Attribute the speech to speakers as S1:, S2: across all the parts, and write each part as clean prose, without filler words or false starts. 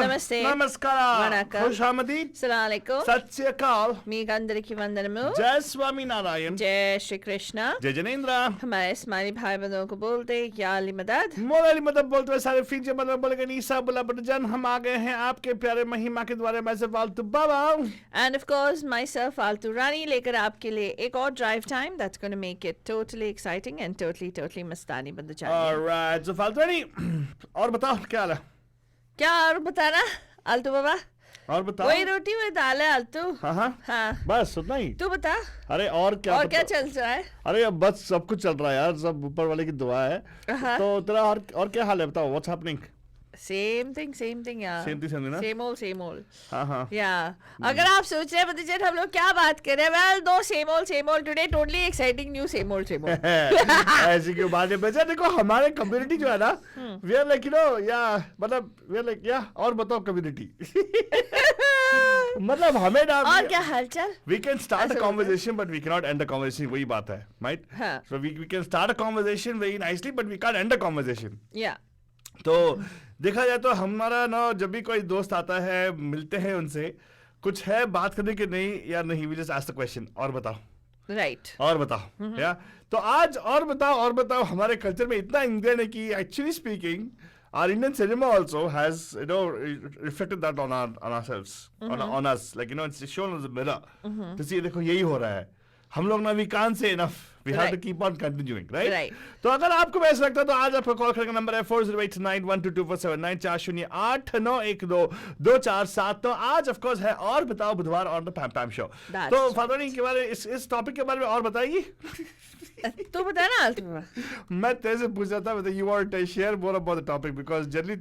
S1: Namaste.
S2: Namaskara.
S1: Vanakkam.
S2: Khushamadi.
S1: Assalamu alaikum.
S2: Sat Sri Akal.
S1: మీకందరికి వందనము.
S2: जय स्वामी नारायण.
S1: जय श्री कृष्णा.
S2: जय जनेंद्र.
S1: हमारे इस्माइली भाई बहनों को बोलते या अली मदद.
S2: मोलाली मदद बोलते हुए सारे फीचे मतलब बोलेंगे नीसा बुला बटजन हम आ गए हैं आपके प्यारे महिमा के द्वारे मैं से फालतू बाबा.
S1: And of course myself फालतू रानी लेकर आपके लिए एक और drive time that's going to make it totally exciting and totally मस्तानी बंद जाएगी.
S2: Alright, so फालतू रानी और बताओ क्या हाल है?
S1: क्या और बताना आलतू बाबा?
S2: और बताओ.
S1: वही रोटी वही दाल है आलतू.
S2: हाँ. बस उतना ही.
S1: तू बता.
S2: अरे और क्या
S1: चल रहा है?
S2: अरे अब बस सब कुछ चल रहा है यार, सब ऊपर वाले की दुआ है. तो तेरा और क्या हाल है बताओ? What's happening?
S1: Same thing यार.
S2: Same old. हाँ.
S1: Yeah. अगर आप सोच रहे हैं बच्चे हम लोग क्या बात कर रहे हैं, well no same old today totally exciting new same old.
S2: ऐसी क्यों बात है बच्चा? देखो हमारे कम्युनिटी जो है ना, we are like मतलब we are like और बताओ कम्युनिटी. मतलब हमें ना
S1: और क्या हालचाल?
S2: We can start a conversation but we cannot end a conversation. वही बात है, right? So we can start a conversation very nicely but we can't end a conversation.
S1: Yeah.
S2: तो देखा जाए तो हमारा ना जब भी कोई दोस्त आता है मिलते हैं उनसे कुछ है बात करने के नहीं या नहीं, we just ask the question और बताओ.
S1: Right.
S2: और बताओ. या तो आज और बताओ हमारे कल्चर में इतना इंग्रेन है कि actually speaking our Indian cinema also has reflected that on ourselves, on us, like it's shown as a mirror to see देखो यही हो रहा है. हम लोग ना we can't say enough, we have to keep on continuing, right? तो अगर आपको ऐसा लगता है तो आज आपका कॉल करने का नंबर है 4089122479 408192122479. तो आज ऑफ कोर्स है और बताओ बुधवार और द पैम शो. तो फादर के बारे इस टॉपिक के बारे में और बताइए.
S1: तू बता ना.
S2: मैं तेरे से पूछ रहा था you want to share more about the topic because generally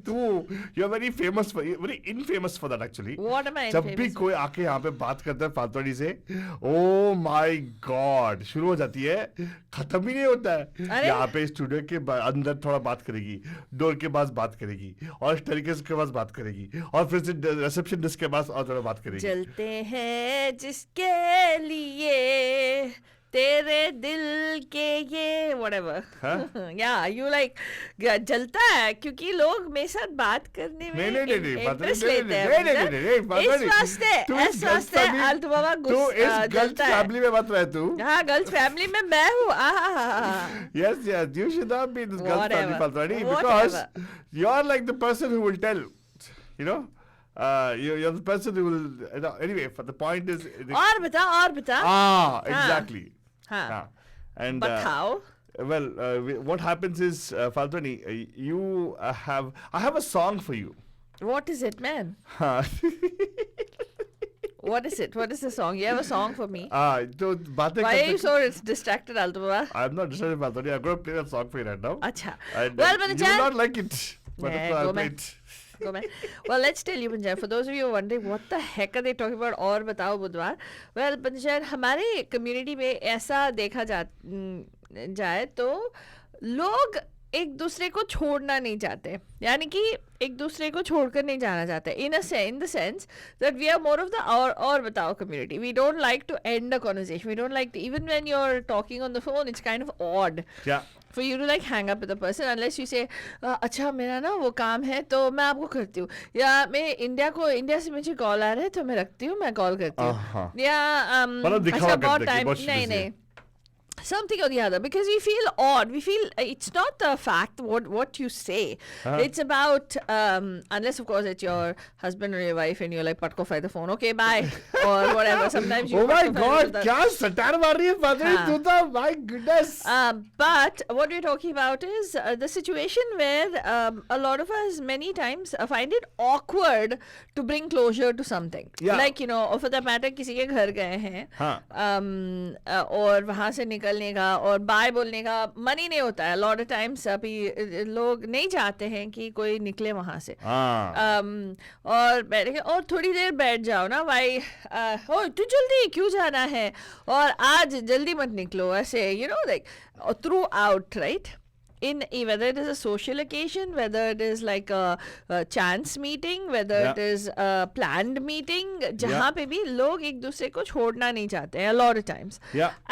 S2: you're very infamous for that actually.
S1: What am I
S2: जब भी कोई आके यहाँ पे बात करता है फातोड़ी से, oh my god शुरू हो जाती है, खत्म ही नहीं होता है. यहाँ पे स्टूडियो के अंदर थोड़ा बात करेगी, डोर के पास बात करेगी और इस तरीके के पास बात करेगी और फिर से रिसेप्शन डेस्क के पास और थोड़ा बात करेगी.
S1: चलते हैं जिसके लिए तेरे दिल के ये whatever. Yeah, you like जलता है क्योंकि लोग मेरे साथ बात करने में इंटरेस्ट लेते हैं. इस वास्ते आलतू बाबा
S2: जलता है. फैमिली में मत रह तू.
S1: हाँ गर्ल्स फैमिली में मैं हूँ.
S2: Yes, you should not be in this girls family Faltani because you are like the person who will tell, you're the person who will anyway. The point is.
S1: और बता.
S2: Exactly.
S1: And but how?
S2: Well, what happens is, Faltani, I have a song for you.
S1: What is it, man? What is it? What is the song? You have a song for me.
S2: So
S1: why are you so distracted, Altu Baba?
S2: I'm not distracted, Faltani. I'm going to play that song for you right now.
S1: Acha.
S2: Well, you will not like it. But I'll play it.
S1: Go man. Well, let's tell you, Panjab. For those of you wondering what the heck are they talking about, और बताओ बुधवार. Well, Panjab, हमारे community में ऐसा देखा जाए तो लोग एक दूसरे को छोड़ना नहीं चाहते, यानी कि एक दूसरे को छोड़कर नहीं जाना चाहते. In the sense that we are more of the और बताओ community. We don't like to end a conversation. We don't like to, even when you're talking on the phone, it's kind of odd.
S2: Yeah.
S1: For you to like hang up with a person unless you say अच्छा मेरा ना वो काम है तो मैं आपको करती हूँ, या मैं इंडिया से मुझे कॉल आ रहा है तो मैं रखती हूँ, मैं कॉल करती हूँ, या अच्छा बहुत टाइम नहीं something or the other, because we feel odd. We feel it's not the fact what you say. It's about unless of course it's your husband or your wife and you're like patko fry the phone, okay bye or whatever. Sometimes you
S2: oh my god kya satire mar rahi hai Padri tu to, my goodness.
S1: But what we're talking about is the situation where a lot of us many times find it awkward to bring closure to something. Like or for that matter किसी के घर गए हैं और वहाँ से निकलने का और बाय बोलने का मन ही नहीं होता है. लॉट ऑफ टाइम्स अभी लोग नहीं चाहते हैं कि कोई निकले वहां से, और बैठ के और थोड़ी देर बैठ जाओ ना भाई, ओ तू जल्दी क्यों जाना है और आज जल्दी मत निकलो, ऐसे like throughout, right? In whether it is a social occasion, whether it is like a chance meeting, whether it is a planned meeting, जहाँ पे भी लोग एक दूसरे को छोड़ना नहीं चाहते हैं a lot of times.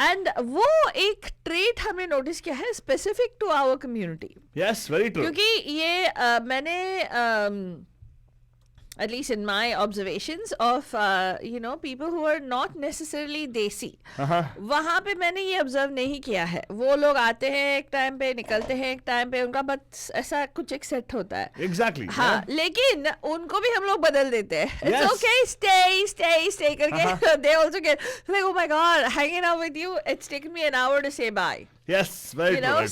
S1: And वो एक trait हमने notice किया है specific to our community.
S2: Yes, very true.
S1: क्योंकि ये मैंने at least in my observations of people who are not necessarily desi, वहाँ पे मैंने ये ऑब्जर्व नहीं किया है. वो लोग आते हैं एक टाइम पे, निकलते हैं एक टाइम पे, उनका बस ऐसा कुछ एक सेट होता है.
S2: Exactly.
S1: हाँ, लेकिन उनको भी हम लोग बदल देते हैं. It's okay, stay करके. They also get like, oh my god, hanging out with you, it's taken me an hour to say bye.
S2: Yes, very true.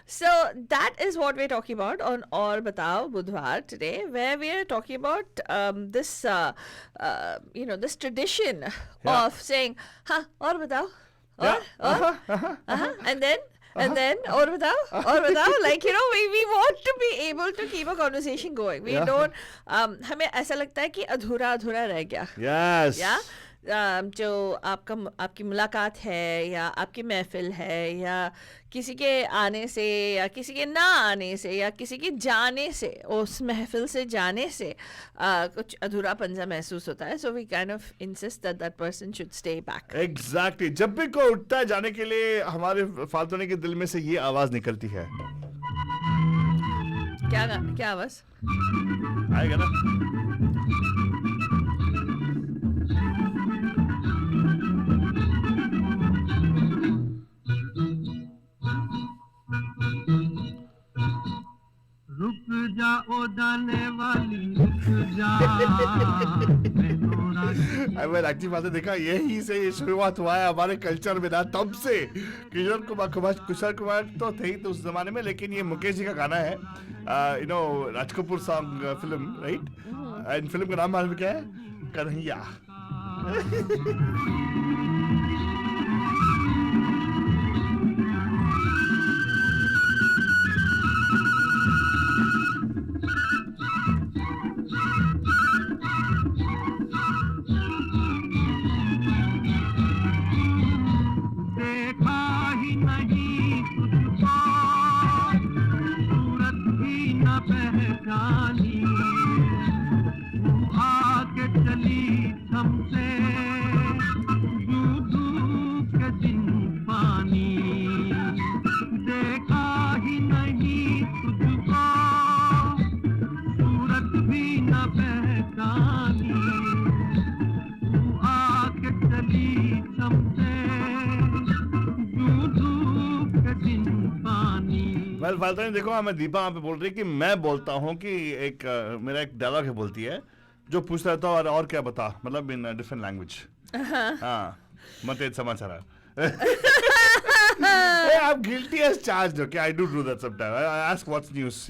S1: So that is what we're talking about on Aur Batao Budhwar today, where we're talking about this this tradition of saying, "Ha, Aur Batao," and then Aur Batao, like we want to be able to keep a conversation going. We don't. हमें ऐसा लगता है कि अधूरा रह गया.
S2: Yes.
S1: Yeah. जो आपकी मुलाकात है या आपकी महफिल है या किसी के आने से या किसी के ना आने से या किसी के जाने से, उस महफिल से जाने से कुछ अधूरा पंजा महसूस होता है. So we kind of insist that person should stay back.
S2: Exactly. जब भी कोई उठता है जाने के लिए, हमारे फालतूने के दिल में से ये आवाज निकलती है.
S1: क्या आवाज
S2: आएगा ना?
S3: रुक जाओ जाने वाली, रुक जा.
S2: एक्चुअली बात देखा, यही से ये शुरुआत हुआ है हमारे कल्चर में ना, तब से. कुशल कुमार तो थे ही तो उस जमाने में, लेकिन ये मुकेश जी का गाना है. Raj Kapoor song film, right? And film का नाम मालूम क्या है? कन्हैया. फालतू नहीं. देखो, हमें दीपा वहाँ पे बोल रही है कि मैं बोलता हूँ कि मेरा एक डायलॉग है, बोलती है, जो पूछता रहता है और क्या बता, मतलब इन डिफरेंट लैंग्वेज. हाँ, मत समाचार. I'm guilty as charged. Okay, I do that sometimes. I ask what's news,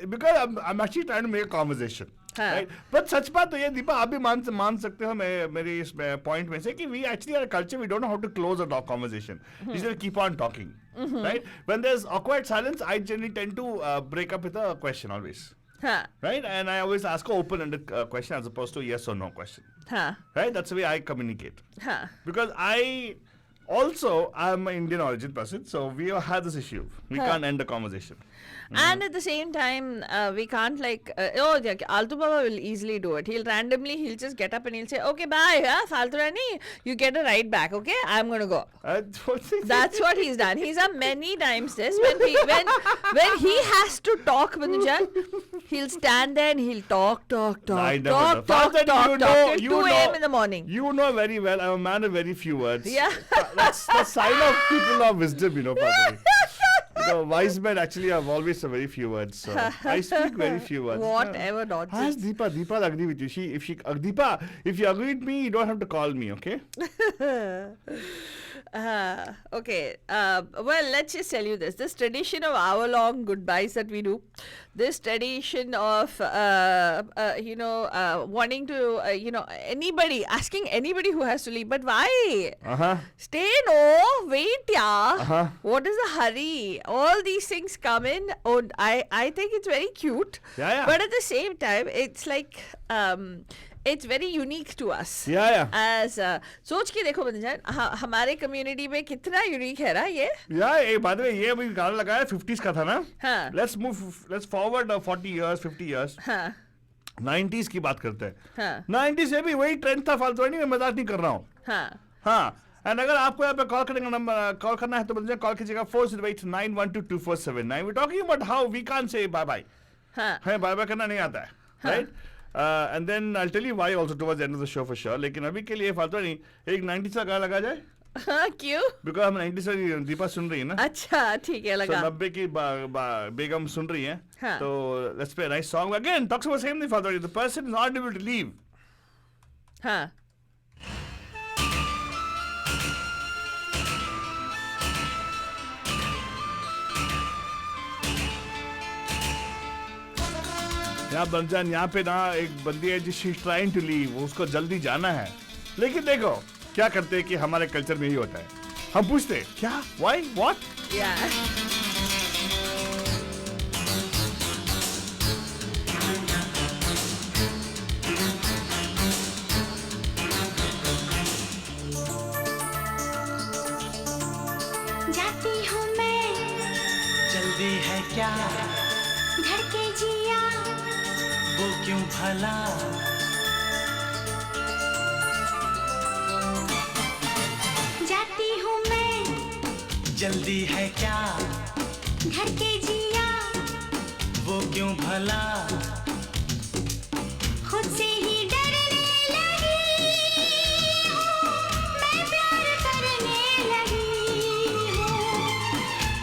S2: because I'm actually trying to make a conversation. Right? But सच बात तो ये दीपा, आप भी मान सकते हो मेरे इस पॉइंट में से कि we actually are a culture, we don't know how to close a conversation. We just keep on talking. Right? When there's awkward silence, I generally tend to break up with a question always. Right? And I always ask an open-ended question as opposed to a yes or no question. Right? That's the way I communicate. Because I'm an Indian origin person, so we have had this issue. We can't end the conversation.
S1: And at the same time, we can't Altu Baba will easily do it. He'll just get up and he'll say, okay, bye, Faltu Rani, you get a ride back, okay? I'm going to go. That's what he's done. He's done many times this. When he has to talk, Manjujan, he'll stand there and he'll talk till 2 a.m. in the morning.
S2: You know very well, I'm a man of very few words.
S1: Yeah.
S2: That's the sign of people of wisdom, Padri. Wise men actually have always a very few words. So I speak very few words.
S1: Whatever nonsense.
S2: Ask Deepa. Deepa will agree with you. Deepa, if you agree with me, you don't have to call me, okay?
S1: Okay. Well, let's just tell you this. This tradition of hour-long goodbyes that we do, this tradition of, wanting to, asking anybody who has to leave, but why? Stay, no, wait, yeah. What is the hurry? All these things come in. Oh, I think it's very cute.
S2: Yeah.
S1: But at the same time, it's like, it's very unique to us.
S2: Yeah.
S1: As सोच के देखो बंदजान, हमारे community में कितना unique है ना ये.
S2: Yeah, by the way, ये अभी गाना लगा है 50s का था ना. Let's forward 40 years, 50 years. 90s की बात करते हैं. 90s में भी वही ट्रेंड था, फालतू नहीं, मैं मजाक नहीं कर रहा हूँ. एंड अगर आपको यहाँ पे कॉल करना है तो बंदजान कॉल कीजिएगा 4089122479. We're talking about how we can't say bye bye. हमें bye bye करना नहीं आता है, right? And then I tell you why also towards the end of the show for sure. लेकिन अभी के लिए फालतू नहीं, एक 90s का गाना लगा जाए.
S1: हाँ, क्यों?
S2: बिकॉज हम 90s से दीपा सुन रही है ना.
S1: अच्छा ठीक है, लगा.
S2: 90 की बेगम सुन रही है.
S1: हाँ.
S2: तो let's play nice song again. Talks about same thing फालतू. The person is not able to leave.
S1: हाँ.
S2: यहाँ बंजान यहाँ पे ना एक बंदी है जिस ट्राइंग टू लीव. उसको जल्दी जाना है. लेकिन देखो क्या करते हैं कि हमारे कल्चर में ही होता है. हम पूछते हैं क्या, व्हाई, व्हाट.
S4: जाती हूँ मैं,
S3: जल्दी है क्या,
S4: धड़के जिया,
S3: वो क्यों भला,
S4: जाती हूँ मैं,
S3: जल्दी है क्या,
S4: धड़के जिया,
S3: वो क्यों भला,
S4: खुद से ही डरने लगी हूँ, मैं प्यार करने लगी हूँ,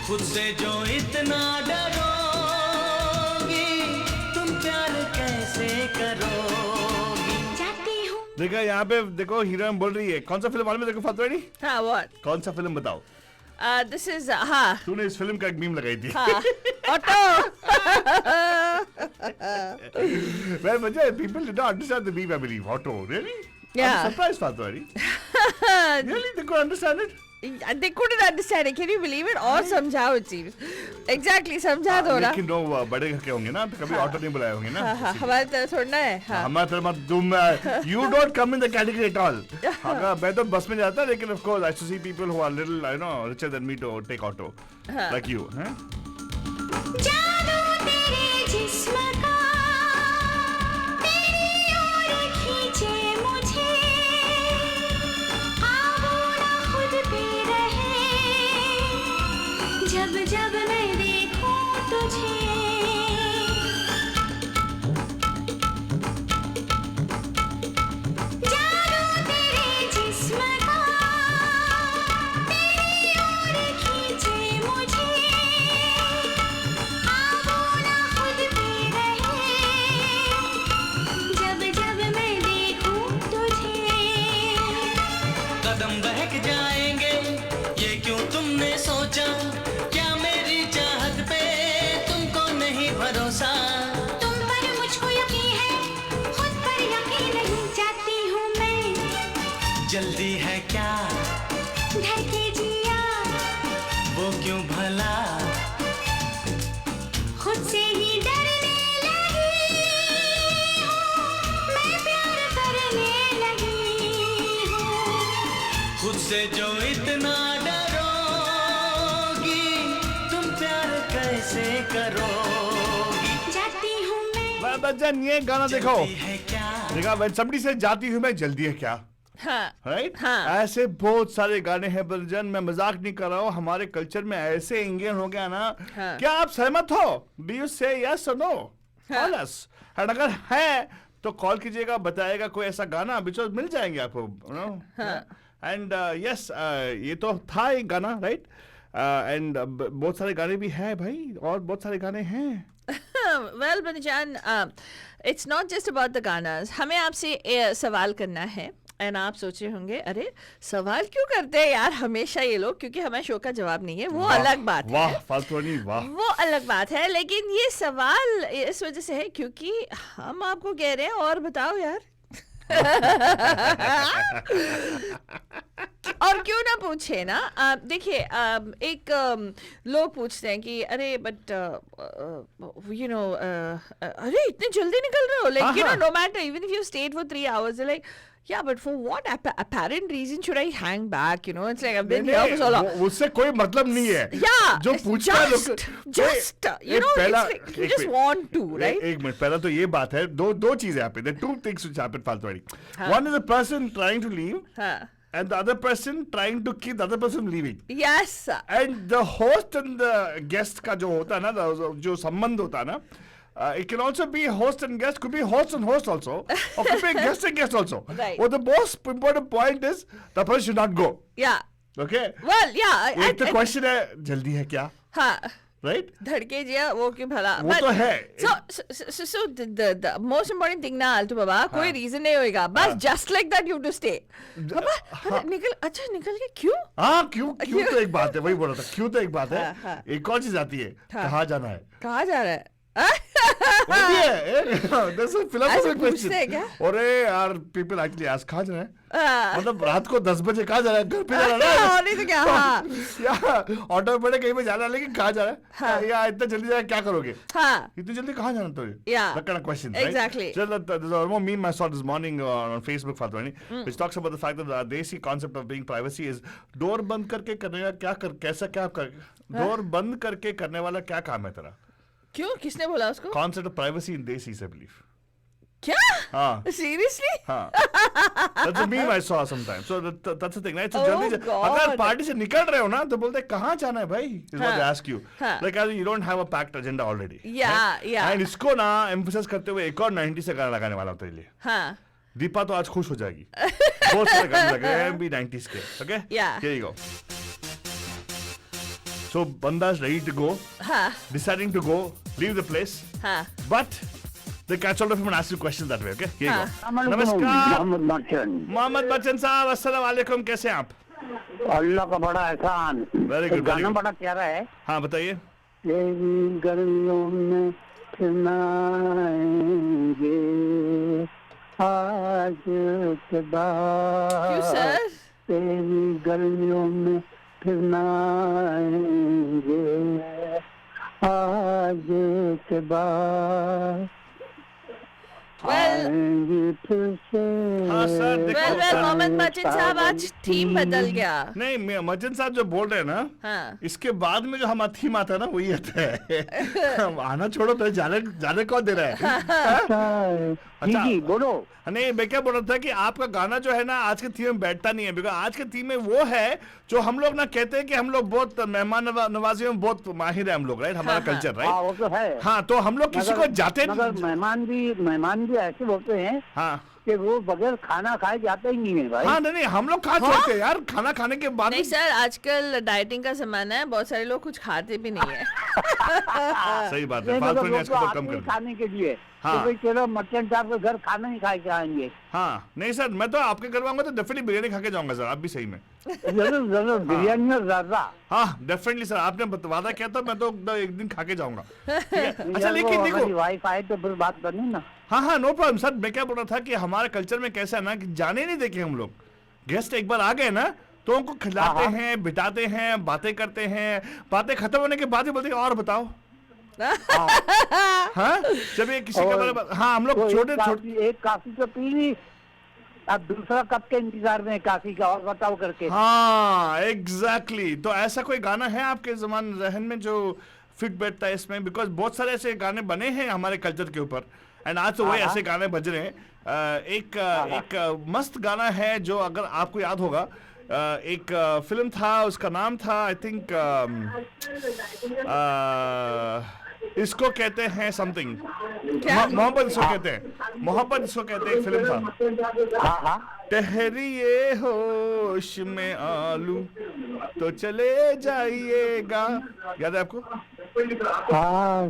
S3: खुद से जो इतना डरोगी, तुम प्यार कैसे करोगी.
S4: जाती हूँ.
S2: देखा यहाँ पे देखो हीरोइन बोल रही है. कौन सा फिल्म में देखो फातू.
S1: हाँ, what?
S2: कौन सा फिल्म बताओ.
S1: This is हाँ.
S2: तूने इस फिल्म का एक मीम लगाई थी.
S1: हाँ. Auto.
S2: Well, Vijay, people did not understand the meme, I believe. Auto, really?
S1: Yeah.
S2: I'm surprised, Fatwa. Really? They could understand it?
S1: They couldn't understand it. Can you believe it? और समझाओ चीज. Exactly, समझा दो ना.
S2: लेकिन वो बड़े घर के होंगे ना, तो कभी ऑटो नहीं बुलाए होंगे ना.
S1: हाँ, हमारे तरह थोड़ा है. हाँ.
S2: हमारे तरह मत तुम. You don't come in the category at all. हाँ, मैं तो बस में जाता, लेकिन of course I used to see people who are little, you know, richer than me to take auto, like you. हाँ?
S4: जादू तेरे जिस्म का, तेरी ओर खींचे मुझे, ख्वाबों ना खुद पे रहे, जब जब मैं देखूं तुझे, जादू तेरे जिस्म का, तेरी ओर खींचे मुझे,
S3: कदम बहक जाएंगे, ये क्यों तुमने सोचा, क्या मेरी चाहत पे तुमको नहीं भरोसा.
S4: तुम पर मुझको यकीन है, खुद पर यकीन नहीं. जाती हूँ मैं,
S3: जल्दी है क्या,
S4: धड़के जिया,
S3: वो क्यों भला,
S4: खुद से ही डरने लगी हूँ, मैं प्यार करने लगी हूँ,
S3: खुद से जो इतना डरोगी, तुम प्यार कैसे करोगी.
S4: जाती हूँ मैं.
S2: बच्चन ये गाना देखो.
S3: जल्दी है क्या,
S2: देखा when somebody से जाती हूँ मैं, जल्दी है क्या.
S1: हाँ.
S2: राइट.
S1: हाँ.
S2: ऐसे बहुत सारे गाने हैं बंजन. मैं मजाक नहीं कर रहा हूँ. हमारे कल्चर में ऐसे इंग्रेन हो गया ना.
S1: हाँ.
S2: क्या आप सहमत हो? डू यू से यस और नो? Call us. एंड अगर है तो कॉल कीजिएगा, बताएगा कोई ऐसा गाना, बिकॉज मिल जाएंगे आपको. एंड यस, ये तो था एक गाना, राइट. एंड बहुत सारे गाने भी हैं भाई, और बहुत सारे गाने हैं.
S1: Well, Banijan, it's not just about the ganas. हमें आपसे सवाल करना है. एंड आप सोच रहे होंगे अरे सवाल क्यों करते हैं यार हमेशा ये लोग, क्योंकि हमें शो का जवाब नहीं है, वो अलग बात है.
S2: वाह फालतू नहीं, वाह,
S1: वो अलग बात है. लेकिन ये सवाल इस वजह से है क्योंकि हम आपको कह रहे हैं और बताओ यार. और क्यों ना पूछे ना. देखिए एक लोग पूछते हैं कि अरे बट यू नो अरे इतने जल्दी निकल रहे हो, like you know no matter even if you stayed for 3 hours, like yeah, but for what apparent reason should I hang back, you know? It's like I've been here for so long.
S2: उससे कोई मतलब नहीं है.
S1: Yeah,
S2: जो पूछता है लोग,
S1: just you know, it's like you just want to, right?
S2: एक मिनट, पहला तो ये बात है, दो चीजें यहाँ पे. There are two things which happen फालतू वाली. One is a person trying to leave, and the other person trying to keep the other person leaving.
S1: Yes.
S2: And the host and the guest का जो होता है ना, जो संबंध होता है ना, it can also be host and guest, could be host and host also, or could be guest and guest also.
S1: Right.
S2: Well, the most important point is the person should not go.
S1: Yeah.
S2: Okay?
S1: Well, yeah.
S2: एक तो question है जल्दी है क्या?
S1: हाँ.
S2: Right?
S1: धड़के जिया वो क्यों भला?
S2: वो तो है.
S1: So the most important thing ना आलतू बाबा कोई reason नहीं होएगा. बस just like that you have to stay. बाबा निकल के क्यों?
S2: हाँ क्यों तो एक बात है, वही बोल रहा था, क्यों तो एक बात है.
S1: हाँ.
S2: एक और चीज आती है, कहाँ जाना है?
S1: कहाँ जा रहा है?
S2: वो भी है. That's a philosophical question.
S1: पूछते हैं क्या?
S2: अरे यार people actually ask कहाँ जाना है? मतलब रात को 10 बजे कहाँ जाना है? घर पे जाना है?
S1: नहीं तो क्या? हाँ.
S2: या ऑटो में कहीं पे जाना है, लेकिन कहाँ जा रहा है? या इतना जल्दी जाना क्या करोगे?
S1: हाँ.
S2: इतनी जल्दी कहाँ जाना तो?
S1: Yeah.
S2: That kind of question,
S1: Exactly.
S2: right? So there's one more meme I saw this morning on Facebook, Fatwani, which talks about the fact that the desi concept of being privacy is door बंद करके करने का door बंद करके करने वाला क्या काम है तेरा?
S1: क्यों? किसने बोला उसको?
S2: Concept of privacy in desis, I believe.
S1: क्या?
S2: हाँ.
S1: Seriously?
S2: हाँ. That's a meme I saw sometimes. So that's the thing, right? So
S1: Oh
S2: जल्दी से
S1: God.
S2: अगर पार्टी से निकल रहे हो ना तो बोलते कहाँ जाना है भाई? Is what
S1: हाँ.
S2: they ask you.
S1: हाँ.
S2: Like you don't have a packed agenda already.
S1: Yeah,
S2: right?
S1: yeah.
S2: And इसको ना emphasize करते हुए एक और 90 से गाना लगाने वाला होता है ये.
S1: हाँ.
S2: दीपा तो आज खुश हो जाएगी. बहुत सारे गाने लगे हैं भी 90s के. Okay?
S1: Yeah.
S2: Here you go. So banda's ready to go,
S1: हाँ.
S2: deciding to go, leave the place,
S1: हाँ.
S2: but they catch hold of him and ask you questions that way. Okay? Here you
S1: हाँ.
S2: go. नमस्कार.
S5: मोहम्मद बच्चन.
S2: मोहम्मद बच्चन साहब, अस्सलाम वालेकुम, कैसे हैं आप?
S5: अल्लाह का बड़ा एहसान.
S2: Very good, very
S5: गाना
S2: good.
S5: बड़ा प्यारा है.
S2: हाँ बताइए.
S5: तेरी गलियों में फिरना आएंगे आज के बाद.
S1: क्यों सर?
S5: तेरी गलियों में फिरना आएंगे आज के बाद.
S1: Well,
S2: हाँ सर, देखो सर.
S1: मोहम्मद बच्चन साहब आज थीम बदल गया.
S2: नहीं, मजन साहब जो बोल रहे हैं ना,
S1: हाँ.
S2: इसके बाद में जो हमारा थीम आता है ना वही आता है. आना छोड़ो, पहले जाने कौन दे रहा है?
S5: जी जी बोलो.
S2: नहीं, मैं क्या बोल रहा था कि आपका गाना जो है ना आज के थीम में बैठता नहीं है, बिकॉज आज के थीम में वो है जो हम लोग ना कहते हैं कि हम लोग बहुत मेहमान नवाजी में बहुत माहिर है हम लोग, राइट? हमारा कल्चर, राइट?
S5: हाँ वो तो है.
S2: हाँ, तो हम लोग किसी को जाते
S5: मगर मेहमान भी ऐसे बोलते हैं
S2: हाँ
S5: कि वो बगैर खाना खाए जाते ही नहीं है भाई.
S2: हाँ नहीं, हम लोग खा सकते हैं यार, खाना खाने के बाद.
S1: नहीं सर, आजकल डाइटिंग का जमाना है, बहुत सारे लोग कुछ खाते भी नहीं है.
S2: सही बात है,
S5: नहीं,
S2: फालतू
S5: मगर
S2: ने
S5: वो
S2: इसको
S5: तो
S2: बहुत कम
S5: आते
S2: कर
S5: ही
S2: दिया.
S5: खाने के लिए.
S2: हाँ.
S5: तो भाई चलो मटन साहब के घर खाना ही खा के आएंगे.
S2: हाँ नहीं सर, मैं तो आपके घर आऊंगा तो डेफिनेटली बिरयानी खा के जाऊंगा सर, आप भी सही में.
S5: जरूर बिरयानी और ज़र्दा.
S2: हाँ डेफिनेटली सर, आपने वादा किया था, मैं तो एक दिन खा के जाऊंगा. अच्छा लेकिन देखो,
S5: वाइफ आए तो फिर बात बनी ना.
S2: हाँ नो प्रॉब्लम सर. मैं क्या बोल रहा था कि हमारे कल्चर में कैसा है ना कि जाने नहीं देखे हम लोग. गेस्ट एक बार आ गए ना तो उनको खिलाते हैं, बिठाते हैं, बातें करते हैं, बातें खत्म होने के बाद ही बोलते हैं और बताओ. हाँ जब ये किसी के बारे में, हाँ हम लोग छोटे
S5: एक काफी तो पी ली, अब दूसरा कब के इंतजार में काफी का, और बताओ करके.
S2: हाँ एग्जैक्टली. तो ऐसा कोई गाना है आपके जहन में जो फिट बैठता है इसमें? बिकॉज बहुत सारे ऐसे गाने बने हैं हमारे कल्चर के ऊपर, एंड आज तो वही ऐसे गाने बज रहे हैं. एक मस्त गाना है जो अगर आपको याद होगा, एक फिल्म था, उसका नाम था आई थिंक इसको कहते हैं समथिंग, मोहब्बत इसको कहते हैं, मोहब्बत इसको कहते हैं, एक फिल्म था. ठहरिए होश में आलू तो चले जाइएगा, याद है आपको?
S5: हाँ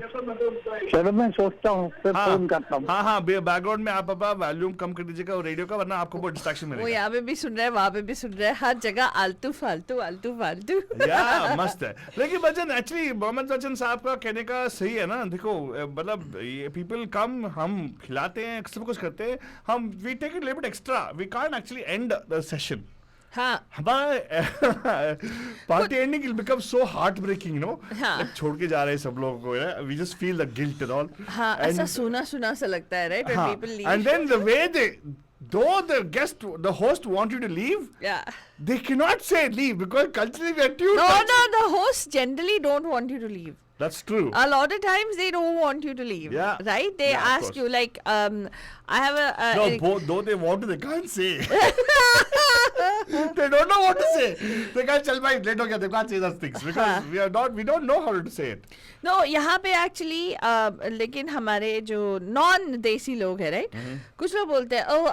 S5: चलो मैं सोचता हूँ, फिर फोन करता हूँ.
S2: हाँ बैकग्राउंड में आप वॉल्यूम कम कर दीजिएगा रेडियो का, वरना आपको बहुत डिस्ट्रैक्शन मिलेगा.
S1: वो यहाँ पे भी सुन रहे हैं, वहाँ पे भी सुन रहे हैं, हर जगह आलतू फालतू.
S2: या मस्त है. लेकिन बच्चन एक्चुअली मोहम्मद बच्चन साहब का कहने का सही है ना. देखो मतलब ये पीपल कम, हम खिलाते हैं, सब कुछ करते हैं, हम we take it little bit extra, we can't actually end the session.
S1: हाँ.
S2: हमारा party ending will become so heart breaking, no.
S1: हाँ.
S2: छोड़ के जा रहे हैं सब लोगों को, we just feel the guilt and all.
S1: हाँ, ऐसा सुना सा लगता है, right? When people leave.
S2: And then the way though the host want you to leave,
S1: Yeah.
S2: they cannot say leave because culturally we are tuned.
S1: No, the hosts generally don't want you to leave.
S2: That's true.
S1: A lot of times they don't want you to leave.
S2: Yeah.
S1: Right? They
S2: Yeah, of
S1: ask
S2: course.
S1: you like, I have a.
S2: No, though they want to, they can't say. They don't know what to say. They can't tell my late ho gaya. They can't say those things because we don't know how to say it.
S1: No, यहाँ पे actually लेकिन हमारे जो non देसी लोग हैं, right? कुछ लोग बोलते हैं, oh,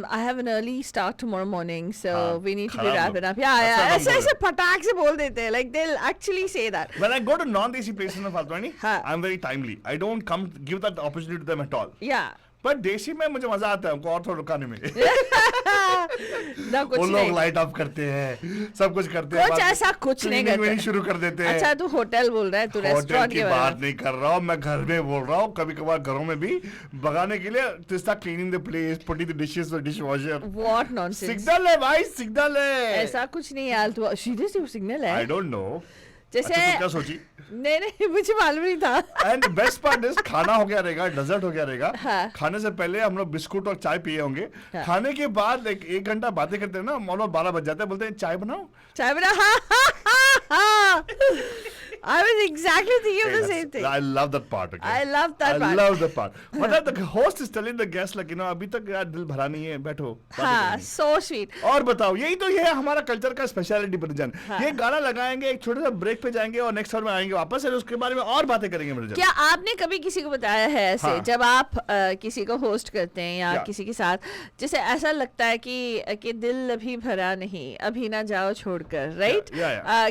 S1: I have an early start tomorrow morning, so we need to be
S2: खराब
S1: wrapping
S2: लोग.
S1: up. Yeah,
S2: That's what
S1: ऐसे
S2: हम
S1: ऐसे फटाक से बोल देते हैं. Like they'll actually say that.
S2: When I go to non-desi places in Faltwani,
S1: हाँ.
S2: I'm very timely. I don't give that opportunity to them at all.
S1: Yeah.
S2: पर देसी में मुझे मजा आता है उनको और थोड़ा रुकाने में.
S1: ना कुछ
S2: वो लोग
S1: नहीं.
S2: लाइट ऑफ करते हैं, सब कुछ करते हैं.
S1: कुछ ऐसा कुछ नहीं
S2: cleaning
S1: करते.
S2: शुरू कर देते हैं.
S1: अच्छा तू होटल बोल रहा है, तू
S2: होटल
S1: रेस्टोरेंट
S2: की
S1: के
S2: बात
S1: बारे में.
S2: नहीं कर रहा हूँ, मैं घर में बोल रहा हूँ. कभी कभार घरों में भी भगाने के लिए to start cleaning the place, putting the dishes with dishwasher.
S1: What nonsense.
S2: Signal है भाई, सिग्नल है.
S1: ऐसा कुछ नहीं यार, तू सीरियसली सिग्नल है.
S2: I don't know.
S1: जैसे
S2: अच्छा, तू क्या सोची?
S1: नहीं मुझे मालूम नहीं था.
S2: एंड बेस्ट पार्ट इज खाना हो गया रहेगा, डेजर्ट हो गया रहेगा.
S1: हाँ.
S2: खाने से पहले हम लोग बिस्कुट और चाय पिए होंगे.
S1: हाँ.
S2: खाने के बाद एक घंटा बातें करते हैं ना, मान लो 12 बज जाते हैं, बोलते हैं चाय बनाओ.
S1: चाय बना. हाँ. I was exactly thinking of the same thing.
S2: I love that part. Okay?
S1: I love that part.
S2: I love that part. मतलब the host is telling the guest like, you know, अभी तक यार दिल भरा नहीं है, बैठो. बातें
S1: हाँ,
S2: करनी.
S1: so sweet.
S2: और बताओ, यही तो ये है हमारा कल्चर का स्पेशलिटी बन.
S1: हाँ.
S2: ये गाना लगाएंगे, एक छोटे सा ब्रेक पे जाएंगे और नेक्स्ट आवर में आएंगे वापस और उसके बारे में और बातें करेंगे मेरे.
S1: क्या आपने कभी किसी को बताया है ऐसे,
S2: हाँ.
S1: जब आप किसी को होस्ट करते हैं या
S2: Yeah.
S1: किसी के साथ, जैसे ऐसा लगता है कि दिल अभी भरा नहीं, अभी ना जाओ छोड़कर, राइट?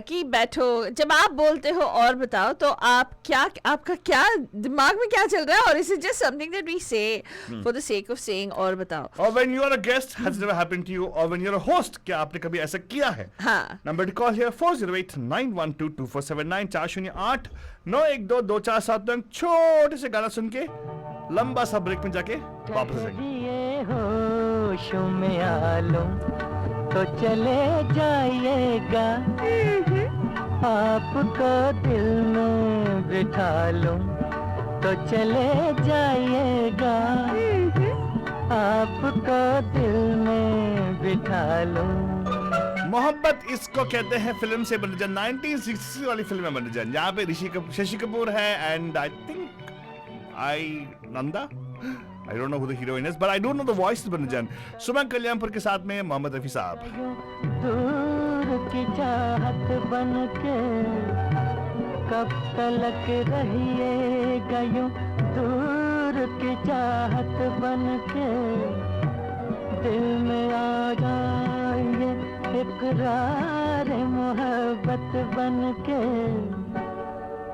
S1: कि बैठो, जब आप बोलते हो और बताओ, तो आपका क्या दिमाग में क्या चल रहा है, और is it just something that we say for the sake of saying और बताओ?
S2: Or when you are a guest, has it ever happened to you? Or when you're a host, क्या आपने कभी ऐसा किया है?
S1: हाँ.
S2: Number to call here 408-912-2479 408 912 247. छोटे से गाना सुन के लंबा सा ब्रेक में जाके वापस आएंगे.
S3: ये होशों में आलो तो चले जाइएगा, आपको दिल में बिठा लो तो चले जाइएगा, आपको दिल में बिठा लो.
S2: मोहब्बत इसको कहते हैं फिल्म से बनी जान, 1960 वाली फिल्म में बनी जान, यहाँ पे शशि कपूर है and I think Nanda. I don't know who the heroine is, but I do know the voice is बनी जान. सुमन कल्याणपुर के साथ में मोहम्मद रफी साहब.
S3: दूर की चाहत बन के कब तलक रहिएगा यूं, दूर की चाहत बन के दिल में आ जाइए, इकरार मोहब्बत बन के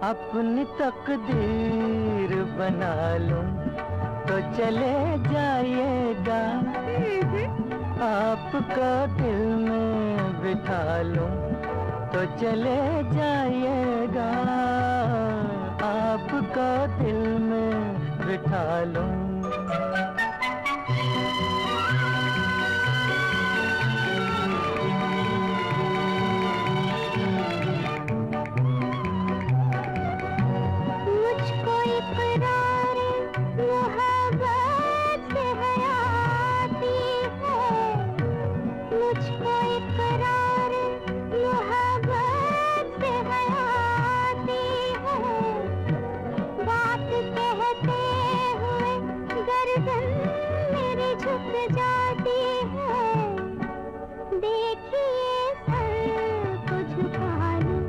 S3: अपनी तकदीर बना लूं तो चले जाइएगा, आपको दिल में बिठा लूं तो चले जाइएगा, आपको दिल में बिठा लूं.
S4: मुझको इकरार मोहब्बत से हयाती है, मुझको इकरार मोहब्बत से हयाती है, बात कहते हुए गर्दन मेरी झुक जाती है, देखिए सर को झुका लूं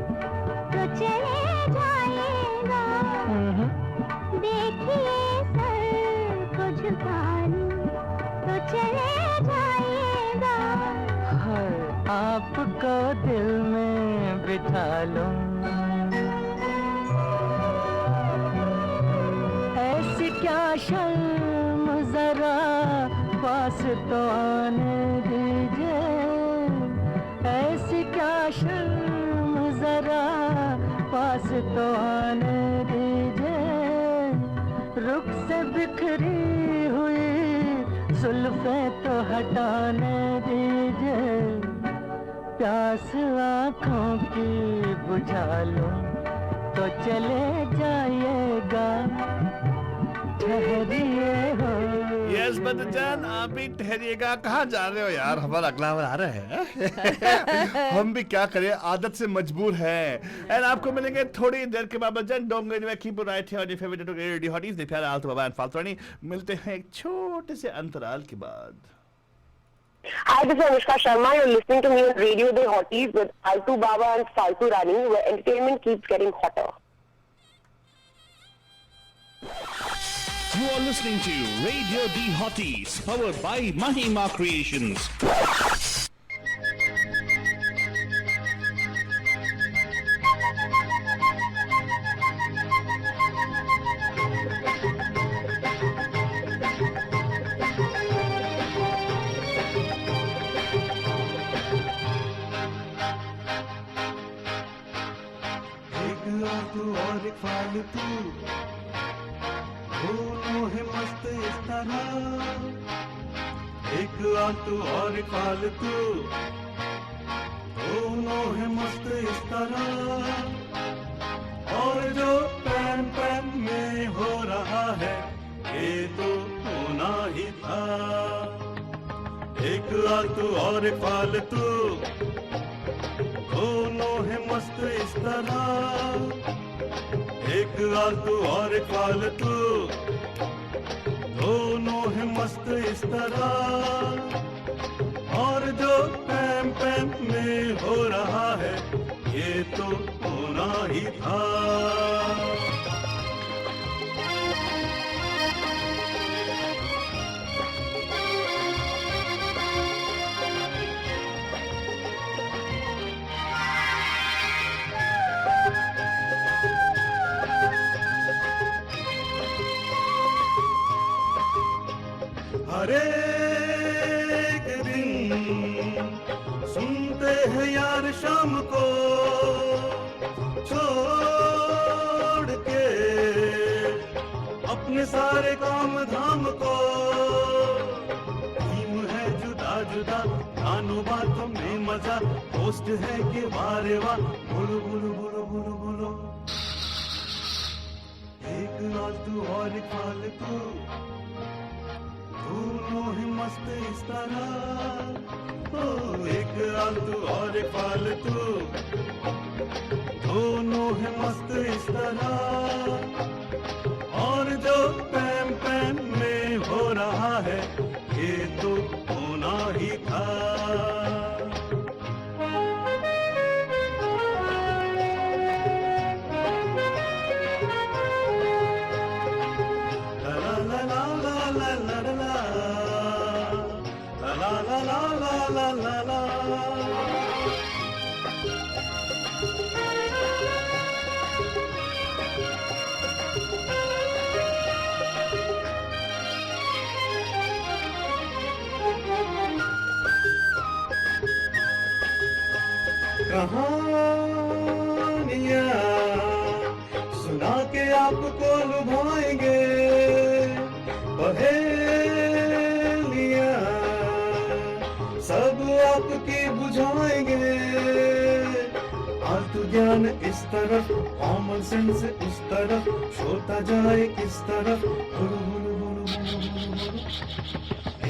S4: तो चले जाएगा, देखिए सर को झुका लूं तो चले जाएगा,
S3: आपको दिल में बिठा लूं. ऐसी क्या शर्म, जरा पास तो आने दीजिए, ऐसी क्या शर्म, जरा पास तो आने दीजिए, रुख से बिखरी हुई जुल्फें तो हटाने दीजिए, प्यास आँखों की बुझा लूं तो चले जाइएगा, ठहरिए हो.
S2: यस बदजान, आप भी ठहरिएगा। कहाँ जा रहे हो यार? हमारा अगला आ रहा है। हम भी क्या करें, आदत से मजबूर हैं। एंड आपको मिलेंगे थोड़ी देर के बाद बदजान। Don't go anywhere, keep it right here on your favourite radio hotties, the प्यारे आलतू बाबा एंड फाल्तरानी। मिलते हैं एक छोटे से अंतराल के बाद।
S6: Hi, this is Anushka Sharma. You're listening to me on Radio The Hotties with Altu Baba and Faltu Rani, where entertainment keeps getting hotter.
S7: You are listening to Radio The Hotties, powered by Mahima Creations.
S3: और एक फालतू दोनों है मस्त इस तरह, एक आलतू और एक फालतू दोनों है मस्त इस तरह। और जो पैम पैम में हो रहा है ये तो होना ही था। एक आलतू और एक फालतू दोनों है मस्त इस तरह, एक आलतू और एक फालतू दोनों है मस्त इस तरह। और जो पैम पैम में हो रहा है ये तो होना ही था। हर एक दिन सुनते हैं यार शाम को छोड़ के अपने सारे काम धाम को। टीम है जुदा जुदा, गानों बातों में मजा, पोस्ट है कि वारे वाह, बोलो बोलो बोलो बोलो बोलो। एक आलतू और एक फालतू दोनों ही मस्त इस तरह। ओ एक आलतू और एक फालतू दोनों ही मस्त इस तरह। और जो पैम पैम में हो रहा है ये तो होना ही था। कहानियाँ सुना के आपको लुभाएंगे, पहेलियाँ सब आपकी बुझाएंगे। आलतू ज्ञान इस तरफ, कॉमन सेंस उस तरफ, छोटा जाए किस तरफ, बोलो बोलो बोलो बोलो बोलो बोलो।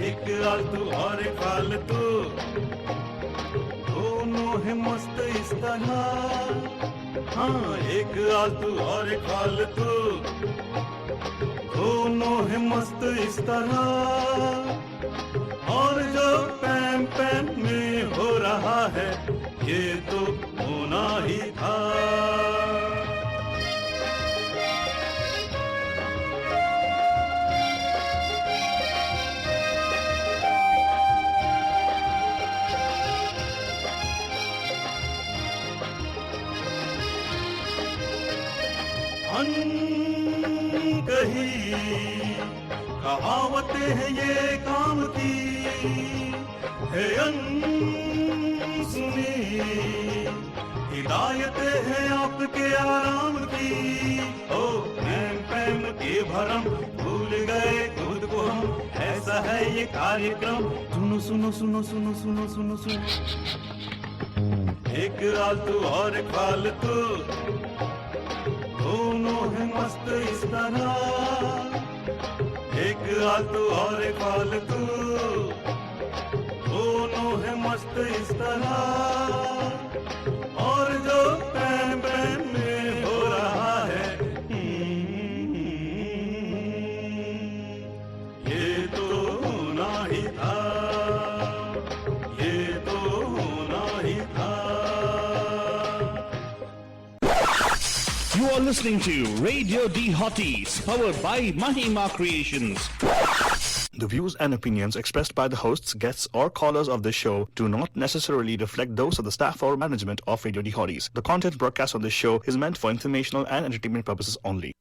S3: एक आलतू और एक फालतू दोनों है मस्त इस तरह। हाँ, एक आलतू और एक फालतू दोनों है मस्त इस तरह। और जो पैम पैम में हो रहा है ये तो होना ही था। कही कहावतें हैं ये काम की है अनसुनी, हिदायतें हैं आपके आराम की। ओ पैम पैम के भरम भूल गए खुद को हम, ऐसा है ये कार्यक्रम। सुनो सुनो सुनो सुनो सुनो सुनो सुनो। एक आलतू और एक फालतू दोनों है मस्त इस तरह। एक फालतू और एक फालतू, दोनों है मस्त इस तरह, और जो पैन पैन में हो रहा है, ये तो होना ही था, ये तो होना ही था।
S7: You are listening to Radio D Hotties, powered by Mahima Creations.
S2: The views and opinions expressed by the hosts, guests, or callers of this show do not necessarily reflect those of the staff or management of Radio D Hotties. The content broadcast on this show is meant for informational and entertainment purposes only.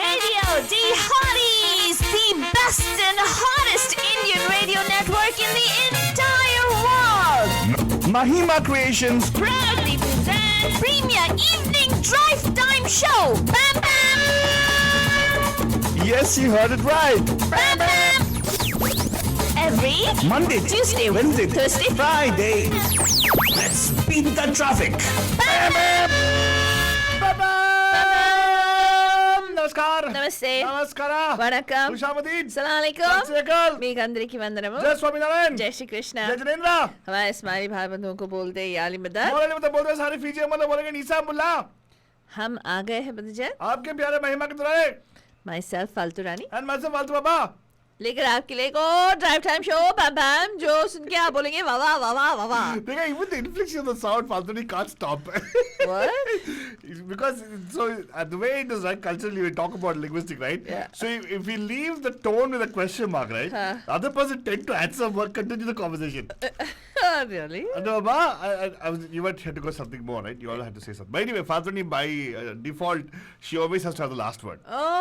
S8: Radio D Hotties, the best and hottest Indian radio network in the entire world.
S2: Mahima Creations.
S8: Proudly present Premier Evening Drive Time Show. Bam Bam!
S2: Yes, you heard it right.
S8: Bam Bam! Every
S7: Monday,
S8: Tuesday,
S7: Wednesday,
S8: Thursday,
S7: Friday. Let's beat the traffic.
S2: नमस्कार
S1: नमस्ते
S2: नमस्कार
S1: वणक्कम
S2: खुशामदीद
S1: अस्सलाम वालेकुम
S2: सलाम
S1: మీకు అందరికీ వందనము
S2: जय स्वामीनारायण
S1: जय श्री कृष्ण
S2: जय जिनेंद्र
S1: हमारे इस्माइली भाई बंधुओं को बोलते हैं याली मदद
S2: मौलाना मतलब बोलते हैं सारे फीजी मतलब बोलेंगे नीसा मुल्ला
S1: हम आ गए हैं बदजन
S2: आपके प्यारे महिमा के दुलारे
S1: माई सेल्फ फालतू रानी
S2: एंड माइसेल्फ फालतू बाबा
S1: लेकर आपके लिए एक और ड्राइव टाइम शो बैम बैम जो सुन के आप बोलेंगे वाह वाह वाह वाह वाह वाह
S2: देखा even the inflection of the sound फालतू नहीं can't stop
S1: What?
S2: because so the way it is right culturally we talk about linguistic right
S1: Yeah.
S2: so if we leave the tone with a question mark right the other person tend to answer or continue the conversation
S1: Really?
S2: no Baba you might have to go something more right you all had to say something but anyway Fatuni by default she always has to have the last word
S1: Oh.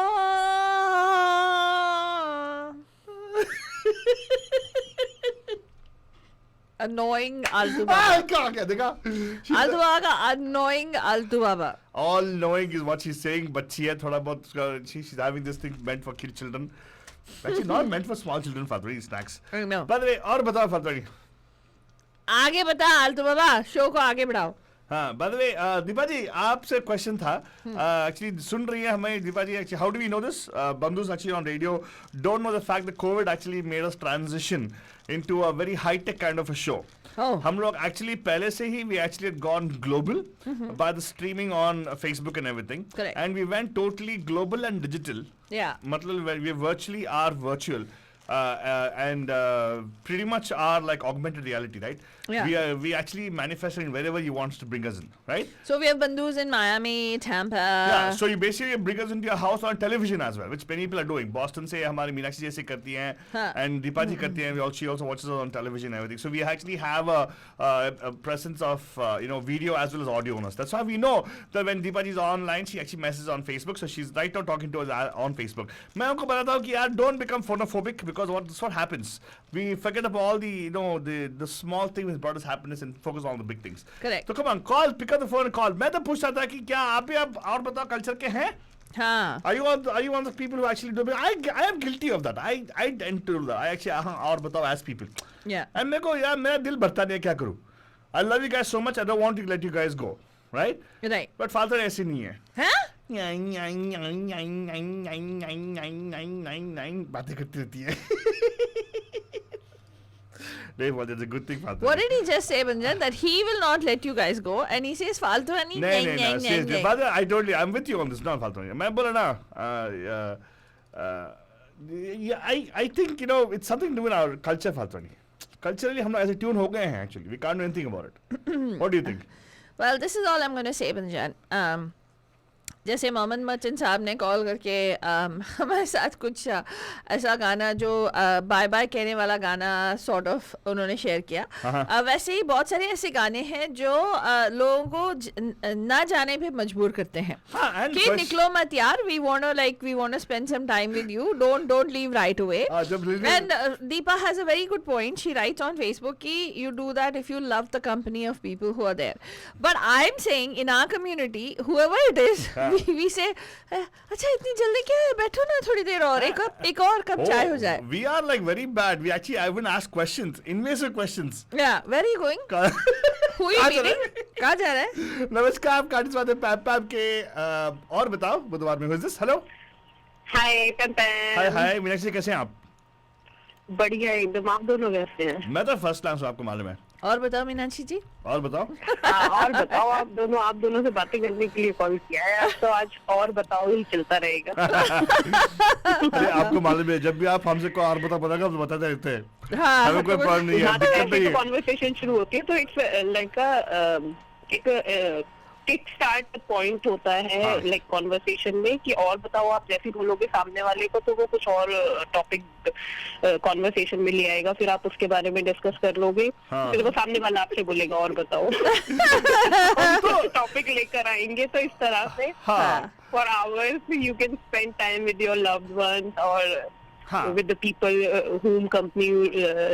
S1: Annoying Altu Baba.
S2: क्या देखा
S1: Altu Baba का annoying Altu Baba.
S2: all knowing is what she's saying but she had थोड़ा बहुत she's having this thing meant for kid children actually not meant for small children Fatuni snacks
S1: I know.
S2: by the way और बताओ Fatuni
S1: आगे बता आलतू बाबा show को आगे बढ़ाओ
S2: हाँ by the way दीपा जी आपसे क्वेश्चन था actually सुन रही है हमें दीपा जी actually how do we know this बंधुस actually on radio don't know the fact that COVID actually made us transition into a very high tech kind of a show
S1: Oh.
S2: हम लोग actually पहले से ही we actually had gone global by the streaming on Facebook and everything
S1: Correct.
S2: and we went totally global and digital
S1: Yeah.
S2: मतलब we virtually are virtual and pretty much are like augmented reality right
S1: Yeah.
S2: we actually manifest in wherever you want to bring us in right
S1: So we have bandus in Miami, Tampa.
S2: yeah so you basically bring us into your house on television as well which many people are doing Boston से हमारी मीनाक्षी जैसे करती हैं
S1: हाँ.
S2: and Deepa जी करती हैं she also watches us on television and everything so we actually have a presence of video as well as audio on us that's why we know that when Deepa ji is online she actually messages on Facebook so she's right now talking to us on Facebook मैं उनको बताता हूँ कि यार don't become phonophobic because what happens we forget about all the the small things that brought us happiness and focus on the big things
S1: Correct.
S2: so come on call pick up the phone and call मैं तो पूछता था कि क्या आप भी अब और बताओ कल्चर के हैं
S1: हाँ.
S2: Are you one of the people who actually do it? I am guilty of that. I tend to do that. I actually और बताओ as people.
S1: Yeah.
S2: And मेरे को यार मेरा दिल भरता नहीं है क्या करूँ? I love you guys so much. I don't want to let you guys go, right?
S1: Right.
S2: But फालतू ऐसे नहीं है.
S1: Huh?
S2: बातें करती रहती है. That's a good thing, Faltu.
S1: What did he just say, Banjan? That he will not let you guys go, and he says faltu and he
S2: No, seriously. Father, I totally, I'm with you on this. Not Faltu. मैं बोला ना, yeah, I think it's something to do with our culture, Faltu. Culturally, हम लोग ऐसे tune हो गए हैं actually. We can't do anything about it. What do you think?
S1: Well, this is all I'm going to say, Banjan. जैसे मोहम्मद मचन साहब ने call करके हमारे साथ कुछ ऐसा गाना जो बाय बाय कहने वाला गाना सॉर्ट ऑफ उन्होंने शेयर किया वैसे ही बहुत सारे ऐसे गाने हैं जो लोगों को ना जाने पे मजबूर करते हैं कि निकलो मत यार we want to spend some time with you don't leave right away and Deepa has a very good point she writes on Facebook कि you do that if you love the company of people who are there but I am saying in our community however it is we say अच्छा इतनी जल्दी क्या है बैठो ना थोड़ी देर और एक और कप चाय हो जाए
S2: we are like very bad we actually I even ask questions invasive questions
S1: yeah where are you going Who you meeting? कहाँ जा रहा है?
S2: नमस्कार, आप काटी स्वाद पैप पैप के और बताओ बुधवार में who is this? Hello
S6: hi कंपन।
S2: हाय मीनाक्षी जी, कैसे हैं आप?
S6: बढ़िया एकदम, आप दोनों कैसे हैं?
S2: मैं तो फर्स्ट क्लास हूँ, आपको मालूम है।
S1: और बताओ मीनाक्षी जी।
S2: और बताओ।
S6: और बताओ, आप दोनों से बातें करने के लिए कॉल किया है आज, तो आज और बताओ ही चलता रहेगा।
S2: अरे आपको मालूम है, जब भी आप हमसे को और बताओ तो बताते रहते हैं।
S1: हाँ,
S2: हमें कोई प्रॉब्लम नहीं है, दिक्कत नहीं है।
S6: कॉन्वर्सेशन शुरू होती है तो इट्स लाइक एक किक स्टार्ट पॉइंट होता है लाइक कॉन्वर्सेशन में कि और बताओ, आप जैसे बोलोगे सामने वाले को तो वो कुछ और टॉपिक कॉन्वर्सेशन में ले आएगा, फिर आप उसके बारे में डिस्कस कर लोगे, फिर वो सामने वाला आपसे बोलेगा और बताओ। टॉपिक लेकर आएंगे तो इस तरह से for hours you can spend time with your loved ones और with the people whom company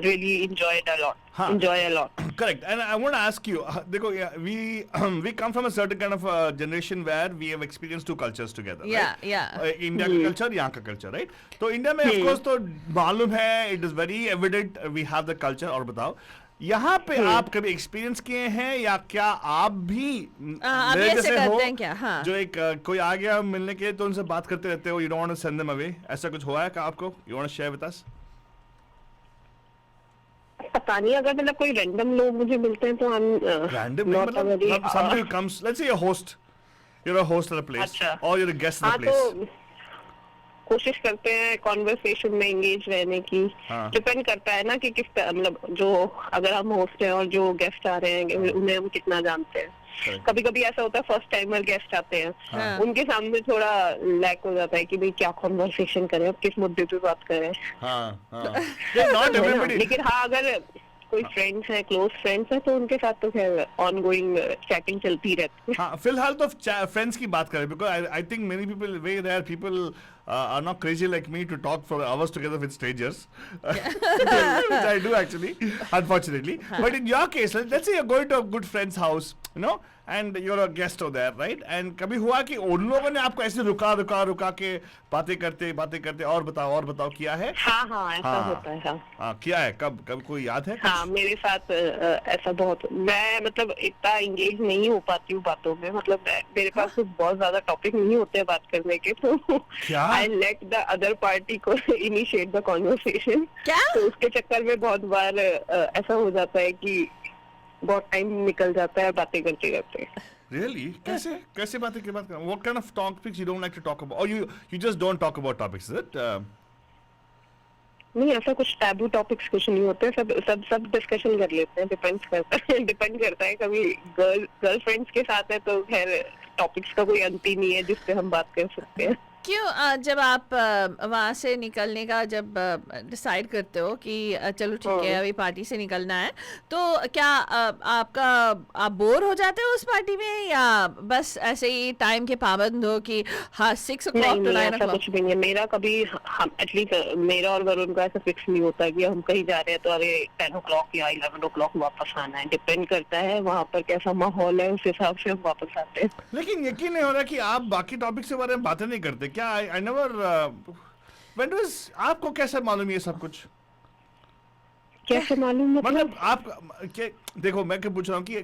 S6: really enjoy a lot.
S2: Correct. And I want to ask you, देखो, we come from a certain kind of generation where we have experienced two cultures together.
S1: Yeah.
S2: India का culture, यहाँ का culture, right? तो India में of course तो मालूम है, it is very evident we have the culture. और बताओ, यहाँ पे आप कभी एक्सपीरियंस किए हैं या क्या आप भी मेरे जैसे हो
S1: क्या? हाँ.
S2: जो एक कोई आ गया मिलने के लिए तो उनसे बात करते रहते हो, you don't want to send them away, ऐसा कुछ हुआ है क्या आपको? You want to share with us?
S6: पता नहीं, अगर मतलब कोई रैंडम लोग मुझे मिलते हैं तो हम
S2: रैंडम मतलब somebody who comes, let's say you're a host at a place or you're a guest at a place.
S6: कोशिश करते हैं कॉन्वर्सेशन में एंगेज रहने की। डिपेंड करता है ना कि किस मतलब जो अगर हम होस्ट हैं और जो गेस्ट आ रहे हैं उन्हें हम कितना जानते हैं। कभी कभी ऐसा होता है फर्स्ट टाइमर गेस्ट आते हैं, उनके सामने थोड़ा लैक हो जाता है कि भाई क्या कॉन्वर्सेशन करें, अब किस मुद्दे पे बात करें। लेकिन हाँ, अगर कोई फ्रेंड्स है, क्लोज फ्रेंड्स है, तो उनके साथ तो खैर ऑनगोइंग चैटिंग चलती रहती है।
S2: हाँ, फिलहाल तो फ्रेंड्स की बात करें, because I think many people वे there people are not crazy like me to talk for hours together with strangers, which I do actually, unfortunately. But in your case, let's say you're going to a good friend's house, you know, and you're a guest over there, right? And कभी हुआ कि उन लोगों ने आपको ऐसे रुका के बातें करते और बताओ किया है?
S6: हाँ, ऐसा होता है।
S2: हाँ, किया है? कब कोई याद है?
S6: हाँ, मेरे साथ ऐसा बहुत, मैं मतलब इतना इंगेज नहीं हो पाती हूँ बातों में, मतलब मेरे पास तो बहुत ज्यादा टॉपिक नहीं होते हैं बात करने के, तो I let the other party को initiate the conversation.
S1: क्या?
S6: तो उसके चक्कर में बहुत बार ऐसा हो जाता है कि बहुत टाइम निकल जाता है बातें करते।
S2: Really? कैसे बातें की बात करें? What kind of topics you don't like to talk about? Or you just don't talk about topics, is it?
S6: नहीं, ऐसा कुछ टैबू टॉपिक्स कुछ नहीं होते, सब डिस्कशन कर लेते हैं। डिपेंड करता है कभी गर्लफ्रेंड्स के साथ है तो खैर टॉपिक्स का कोई अंत ही नहीं है जिस पे हम बात कर सकते हैं।
S1: क्यों जब आप वहाँ से निकलने का जब डिसाइड करते हो कि चलो ठीक है अभी पार्टी से निकलना है, तो क्या आप बोर हो जाते हो उस पार्टी में या बस ऐसे ही टाइम के पाबंद हो कि हाँ 6 o'clock to 9 o'clock?
S6: कुछ भी नहीं है मेरा, कभी एटलीस्ट मेरा और वरुण का ऐसा फिक्स नहीं होता कि हम कहीं जा रहे हैं तो अरे 10 o'clock या 11 o'clock वापस आना है। डिपेंड करता है वहाँ पर कैसा माहौल है, उस हिसाब से हम वापस आते हैं।
S2: लेकिन यकीन नहीं हो रहा कि आप बाकी टॉपिक के बारे में बातें नहीं करते क्या? I never when was आपको कैसे मालूम ये सब कुछ?
S6: कैसे मालूम
S2: मतलब आप देखो मैं क्या पूछ रहा हूँ कि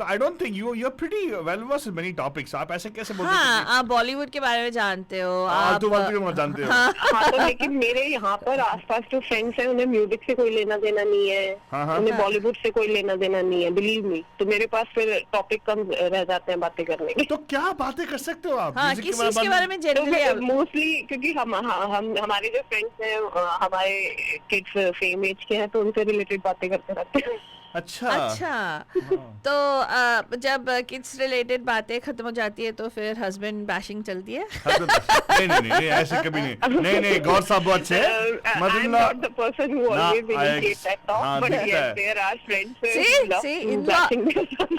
S2: I don't think you're pretty well versed in many topics. आप ऐसे कैसे बोलते हो?
S1: हाँ, आप बॉलीवुड के बारे में जानते हो,
S2: आप तो बॉलीवुड जानते हो।
S6: हाँ, तो लेकिन मेरे यहाँ पर आसपास जो फ्रेंड्स हैं उन्हें म्यूजिक से कोई लेना देना नहीं है, उन्हें बॉलीवुड से कोई लेना देना नहीं है, बिलीव मी। तो मेरे पास फिर टॉपिक कम रह जाते हैं बातें करने के।
S2: तो क्या बातें कर सकते हो आप?
S1: हाँ, किस चीज के बारे में जनरली?
S6: मोस्टली क्योंकि हम हमारे जो फ्रेंड्स हैं हमारे किड्स सेम एज के हैं तो उनसे रिलेटेड बातें करते रहते हैं।
S1: अच्छा। तो जब किड्स रिलेटेड बातें खत्म हो जाती है तो फिर हस्बैंड बैशिंग चलती है?
S2: नहीं ऐसे कभी नहीं गौर साहब बहुत अच्छे हैं।
S6: I'm not the person who always initiates that talk, but yes, there are friends who love bashing.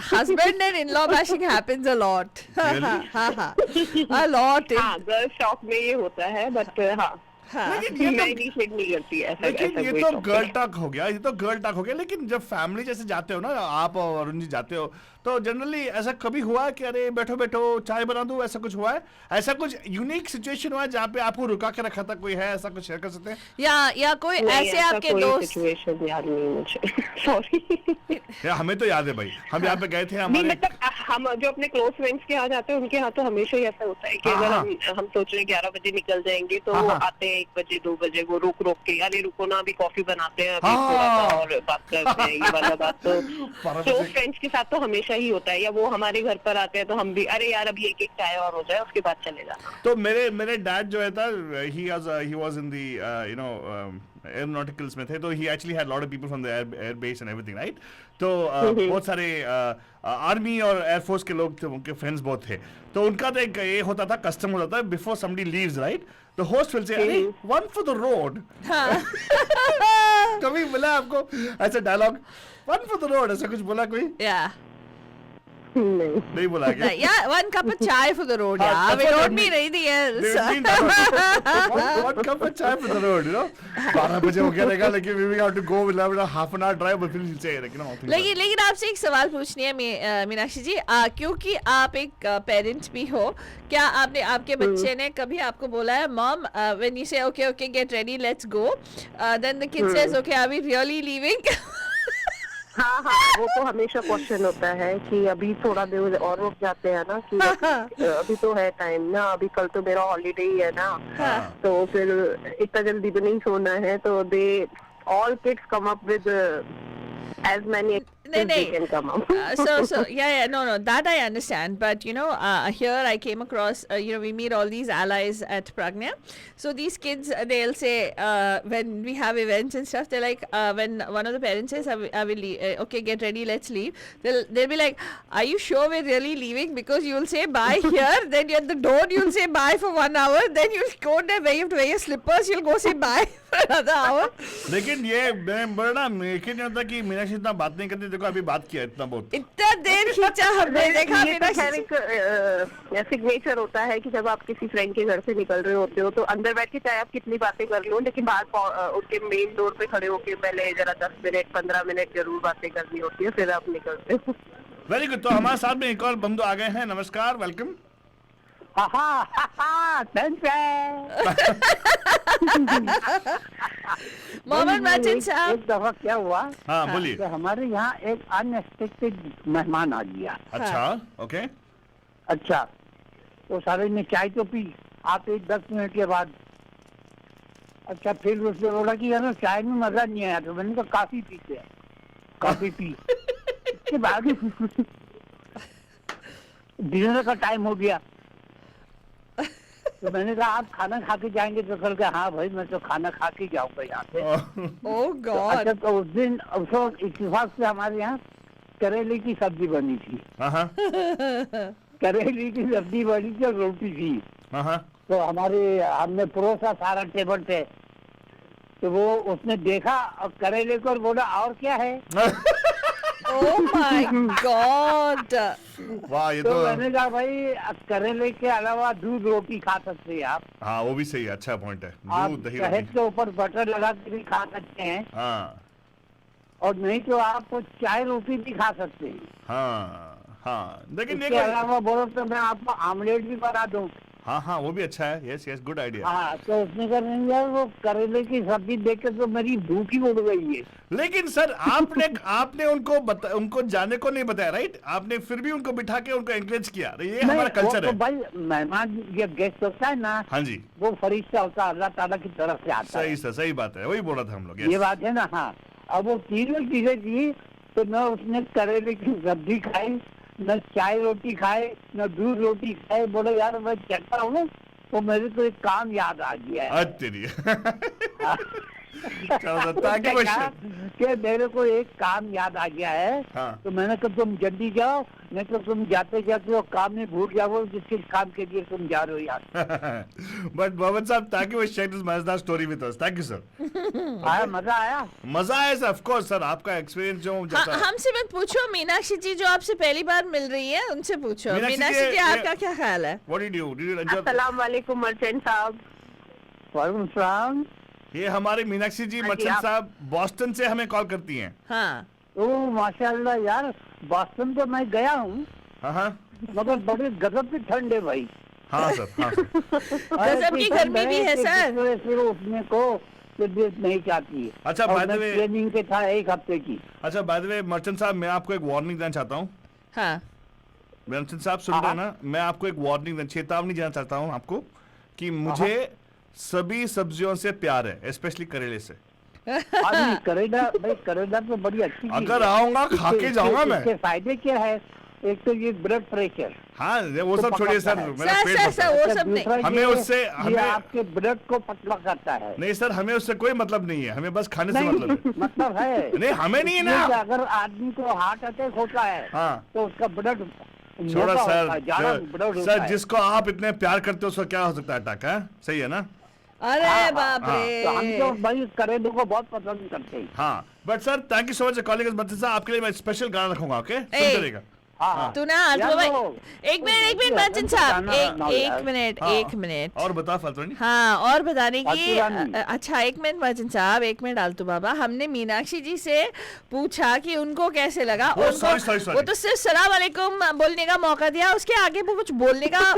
S1: Husband and in-law bashing happens a lot. A lot.
S6: हाँ, girls talk में ये होता है, but हाँ
S2: लेकिन ये
S6: नहीं फिट नहीं करती है ऐसा।
S2: लेकिन ये
S6: कोई
S2: तो
S6: topic
S2: गर्ल
S6: है।
S2: टॉक हो गया, ये तो गर्ल टॉक हो गया। लेकिन जब फैमिली जैसे जाते हो ना, आप और अरुण जी जाते हो, तो जनरली ऐसा कभी हुआ है कि अरे बैठो बैठो चाय बना दूं, ऐसा कुछ हुआ है? ऐसा कुछ यूनिक सिचुएशन हुआ है जहाँ पे आपको रुका के रखा था कोई है? ऐसा कुछ शेयर कर सकते हैं?
S1: या कोई
S6: नहीं,
S1: ऐसे
S6: ऐसा
S1: आपके
S6: कोई
S1: दोस्त?
S6: सिचुएशन याद नहीं मुझे सॉरी।
S2: या हमें तो याद है भाई, हम यहाँ पे गए थे
S6: नहीं
S2: हमारे
S6: मतलब हम जो अपने क्लोज फ्रेंड्स के यहाँ जाते हैं उनके यहाँ तो हमेशा ही ऐसा होता है कि
S2: हाँ,
S6: अगर
S2: हाँ।
S6: हम सोच रहे हैं 11 बजे निकल जाएंगे तो
S2: हाँ,
S6: वो
S2: हाँ।
S6: आते हैं 1 बजे 2 बजे, वो रुक के अरे रुको ना अभी कॉफी बनाते हैं अभी
S2: हाँ।
S6: थोड़ा सा और बात करते हैं, ये वाला बात तो
S2: 12
S6: क्लोज
S2: बजे।
S6: फ्रेंड्स के साथ तो हमेशा ही होता है। या वो हमारे घर पर आते हैं तो हम भी अरे यार अभी एक चाय और हो जाए उसके बाद चले जाना।
S2: तो मेरे डैड जो है था, he was in the you know aeronauticals में थे, तो he actually had a lot of people from the air base and everything, right? तो बहुत सारे आर्मी और एयरफोर्स के लोग थे, उनके फ्रेंड्स बहुत थे। तो उनका तो एक ये होता था, कस्टम होता था, before somebody leaves, right? The host will say, अरे one for the road. कभी बोला आपको ऐसा dialogue, one for the road, ऐसा कुछ बोला कोई?
S1: Yeah.
S2: नहीं बोला क्या?
S1: Yeah, one cup of chai for the road.
S2: हाँ,
S1: Yeah, we
S2: that's what
S1: don't
S2: I
S1: mean
S2: mean.
S1: anything else.
S2: They mean that. One cup of chai for the road, you know. 12 बजे हो गया रहेगा, लेकिन we have to go, we'll have a half an hour drive, but फिर he'll say, like, you know, things like
S1: लेकिन आपसे एक सवाल पूछनी है मीनाक्षी जी, क्योंकि आप एक पेरेंट भी हो, क्या आपने आपके बच्चे ने कभी आपको बोला है mom when you say okay get ready let's go, then the kid says okay are we really leaving?
S6: हाँ वो तो हमेशा क्वेश्चन होता है कि अभी थोड़ा देर और रुक जाते हैं ना कि अभी तो है टाइम ना, अभी कल तो मेरा हॉलीडे ही है ना, तो फिर इतना जल्दी भी नहीं सोना है। तो they all kids come up with as many
S1: No,
S6: as they can come up.
S1: No, that I understand. But here I came across, we meet all these allies at Pragnya. So these kids, they'll say when we have events and stuff, they're like, when one of the parents says, I will leave, okay, get ready, let's leave. They'll be like, are you sure we're really leaving? Because you'll say bye here, then you're at the door, you'll say bye for 1 hour, then you'll go there where you have to wear your slippers, you'll go say bye for another hour.
S2: लेकिन ये मैं बड़ा ना यकीन नहीं होता कि मीनाक्षी इतना बात नहीं करती। देखो अभी बात किया इतना बहुत,
S1: इतना देर खींचा हमने, देखा
S6: ये तो खैर एक सिग्नेचर होता है कि जब आप किसी फ्रेंड के घर से निकल रहे होते हो तो अंदर बैठ के चाहे आप कितनी बातें कर लो, लेकिन बाहर उनके मेन डोर पे खड़े होके पहले जरा 10 मिनट 15 मिनट जरूर बातें करनी होती है, फिर आप निकलते हो।
S2: Very good. तो हमारे साथ में एक और बंधु आ गए हैं। नमस्कार, वेलकम।
S1: मोहम्मद माजिद साहब,
S5: एक दफा क्या हुआ,
S2: हाँ बोलिए।
S5: कि हमारे यहाँ एक अनएक्सपेक्टेड मेहमान आ गया।
S2: अच्छा, ओके।
S5: अच्छा, तो सारे ने चाय तो पी, आते 10 मिनट के बाद। अच्छा, फिर उसने बोला कि यार चाय में मजा नहीं आया, तो मैंने कहा काफी पीते हैं, काफी पी। इसके बाद डिनर का टाइम हो गया, तो मैंने कहा आप खाना खा के जाएंगे? तो कल का हाँ भाई मैं तो खाना खा के जाऊंगा यहाँ से।
S1: ओह गॉड।
S5: अच्छा, तो उस दिन इत्तेफाक से हमारे यहाँ करेले की सब्जी बनी थी। करेले की सब्जी बनी थी और रोटी थी। तो हमने परोसा सारा टेबल पे, तो वो उसने देखा और करेले को और बोला और क्या है?
S1: Oh my God.
S2: वाह, ये
S5: तो
S2: तो
S5: मैंने कहा भाई करेले के अलावा दूध रोटी खा सकते हैं आप।
S2: हाँ वो भी सही है, अच्छा पॉइंट है।
S5: आप
S2: दूध दही
S5: शहद
S2: रोटी।
S5: के ऊपर बटर लगा के भी खा सकते हैं,
S2: हाँ
S5: और नहीं तो आप चाय रोटी भी खा सकते हैं।
S2: हाँ लेकिन
S5: इसके अलावा बोलो तो मैं आपको आमलेट भी बना दूं।
S2: हाँ वो भी अच्छा है। Yes yes, good idea.
S5: हाँ, तो उसने कहा नहीं यार वो करेले की सब्जी देख के तो मेरी भूख ही उड़ गई है।
S2: लेकिन सर आपने उनको जाने को नहीं बताया, राइट? आपने फिर भी उनको बिठा के उनको एंकरेज किया। ये हमारा कल्चर
S5: तो
S2: है
S5: भाई मेहमान जब गेस्ट होता है ना,
S2: हाँ जी,
S5: वो फरिश्ता होता है, अल्लाह ताला की तरफ से आता है।
S2: सही बात है, वही बोला था हम लोग।
S5: ये बात है ना। हाँ, अब वो तीनों चीजें थी, तो न उसने करेले की सब्जी खाई, न चाय रोटी खाए, न दूध रोटी खाए। बोले यार मैं चलता हूँ, तो मेरे को एक काम याद आ गया है। कि मेरे को एक काम याद आ गया है।
S2: हाँ।
S5: तो मैंने कहा तुम जल्दी जाओ, नहीं तो तुम जाते जाते वो काम में भूल जाओ जिसके काम के लिए तुम जा रहे हो यार।
S2: But Mohammad sahab, thank you for sharing this मजेदार story with us. Thank you sir.
S5: आया मजा आया?
S2: मजा आया सर, ऑफ कोर्स सर। आपका एक्सपीरियंस जो
S1: हमसे मत पूछो, मीनाक्षी जी जो आपसे पहली बार मिल रही है उनसे पूछो। मीनाक्षी जी आपका क्या ख्याल है?
S2: What did you enjoy?
S6: अस्सलाम वालेकुम मर्चेंट साहब।
S5: वालेकुम सलाम।
S2: ये हमारे मीनाक्षी जी मर्चेंट साहब बॉस्टन से हमें कॉल करती हैं।
S1: हाँ
S5: ओ माशाल्लाह यार, बॉस्टन तो मैं गया हूँ,
S2: हाँ
S5: मगर बड़े गजब की ठंड है भाई।
S2: हाँ सर, हाँ सर।
S1: गजब की गर्मी भी है सर।
S5: फिर उठने को तबीयत नहीं चाहती है।
S2: अच्छा,
S5: और
S2: by the
S5: मैं
S2: way-
S5: ट्रेनिंग पे था 1 हफ्ते की।
S2: अच्छा, बाय द वे मर्चेंट साहब, मैं आपको एक वार्निंग देना चाहता हूँ।
S1: हाँ
S2: मर्चेंट साहब सुन रहे हैं ना, मैं आपको एक वार्निंग चेतावनी देना चाहता हूँ आपको कि मुझे सभी सब्जियों से प्यार है, स्पेशली करेले से।
S5: आदमी करेला, भाई करेला तो बड़ी अच्छी चीज
S2: अगर
S5: है।
S2: आऊंगा खा के जाऊंगा मैं।
S5: इसके फायदे क्या है? एक तो ये ब्लड प्रेशर,
S2: हाँ, वो सब छोड़िए सर, मेरा पेट
S1: सर
S2: भरता
S1: सर
S2: है।
S1: वो सब नहीं।
S5: दूसरा
S2: हमें
S5: ये-
S2: उससे-
S5: ये
S2: हमें-
S5: आपके ब्लड को पतला करता है।
S2: नहीं सर, हमें उससे कोई मतलब नहीं है, हमें बस खाने से
S5: नहीं,
S2: मतलब है।
S5: मतलब है
S2: नहीं, हमें नहीं है
S5: ये कि
S2: ना।
S5: अगर आदमी को हार्ट अटैक होता है
S2: हाँ।
S5: तो उसका ब्लड
S2: छोड़ा सर, सर जिसको आप इतने प्यार करते हो उसको क्या हो सकता है अटैक, है सही है ना?
S1: अरे बाप
S2: हाँ।
S5: तो हम तो
S1: रे।
S5: भाई करेले को बहुत पसंद करते हैं।
S2: हाँ, but sir thank you so much calling us. आपके लिए मैं स्पेशल गाना रखूंगा, ओके? सुनते
S1: ए।
S2: रहिएगा।
S5: हाँ
S1: तू ना आज
S5: यार
S1: भाई,
S5: वो-
S1: एक मिनट मर्चेंट साहब, एक मिनट
S2: हाँ।
S1: एक मिनट।
S2: और बता फालतू नहीं।
S1: हाँ, और बताने की
S5: फालतू रानी।
S1: अच्छा एक मिनट मर्चेंट साहब, एक मिनट आलतू बाबा, हमने मीनाक्षी जी से पूछा कि उनको कैसे लगा।
S2: Oh, sorry, sorry, sorry.
S1: वो तो सिर्फ सलाम अलैकुम बोलने का मौका दिया, उसके आगे वो कुछ बोलने का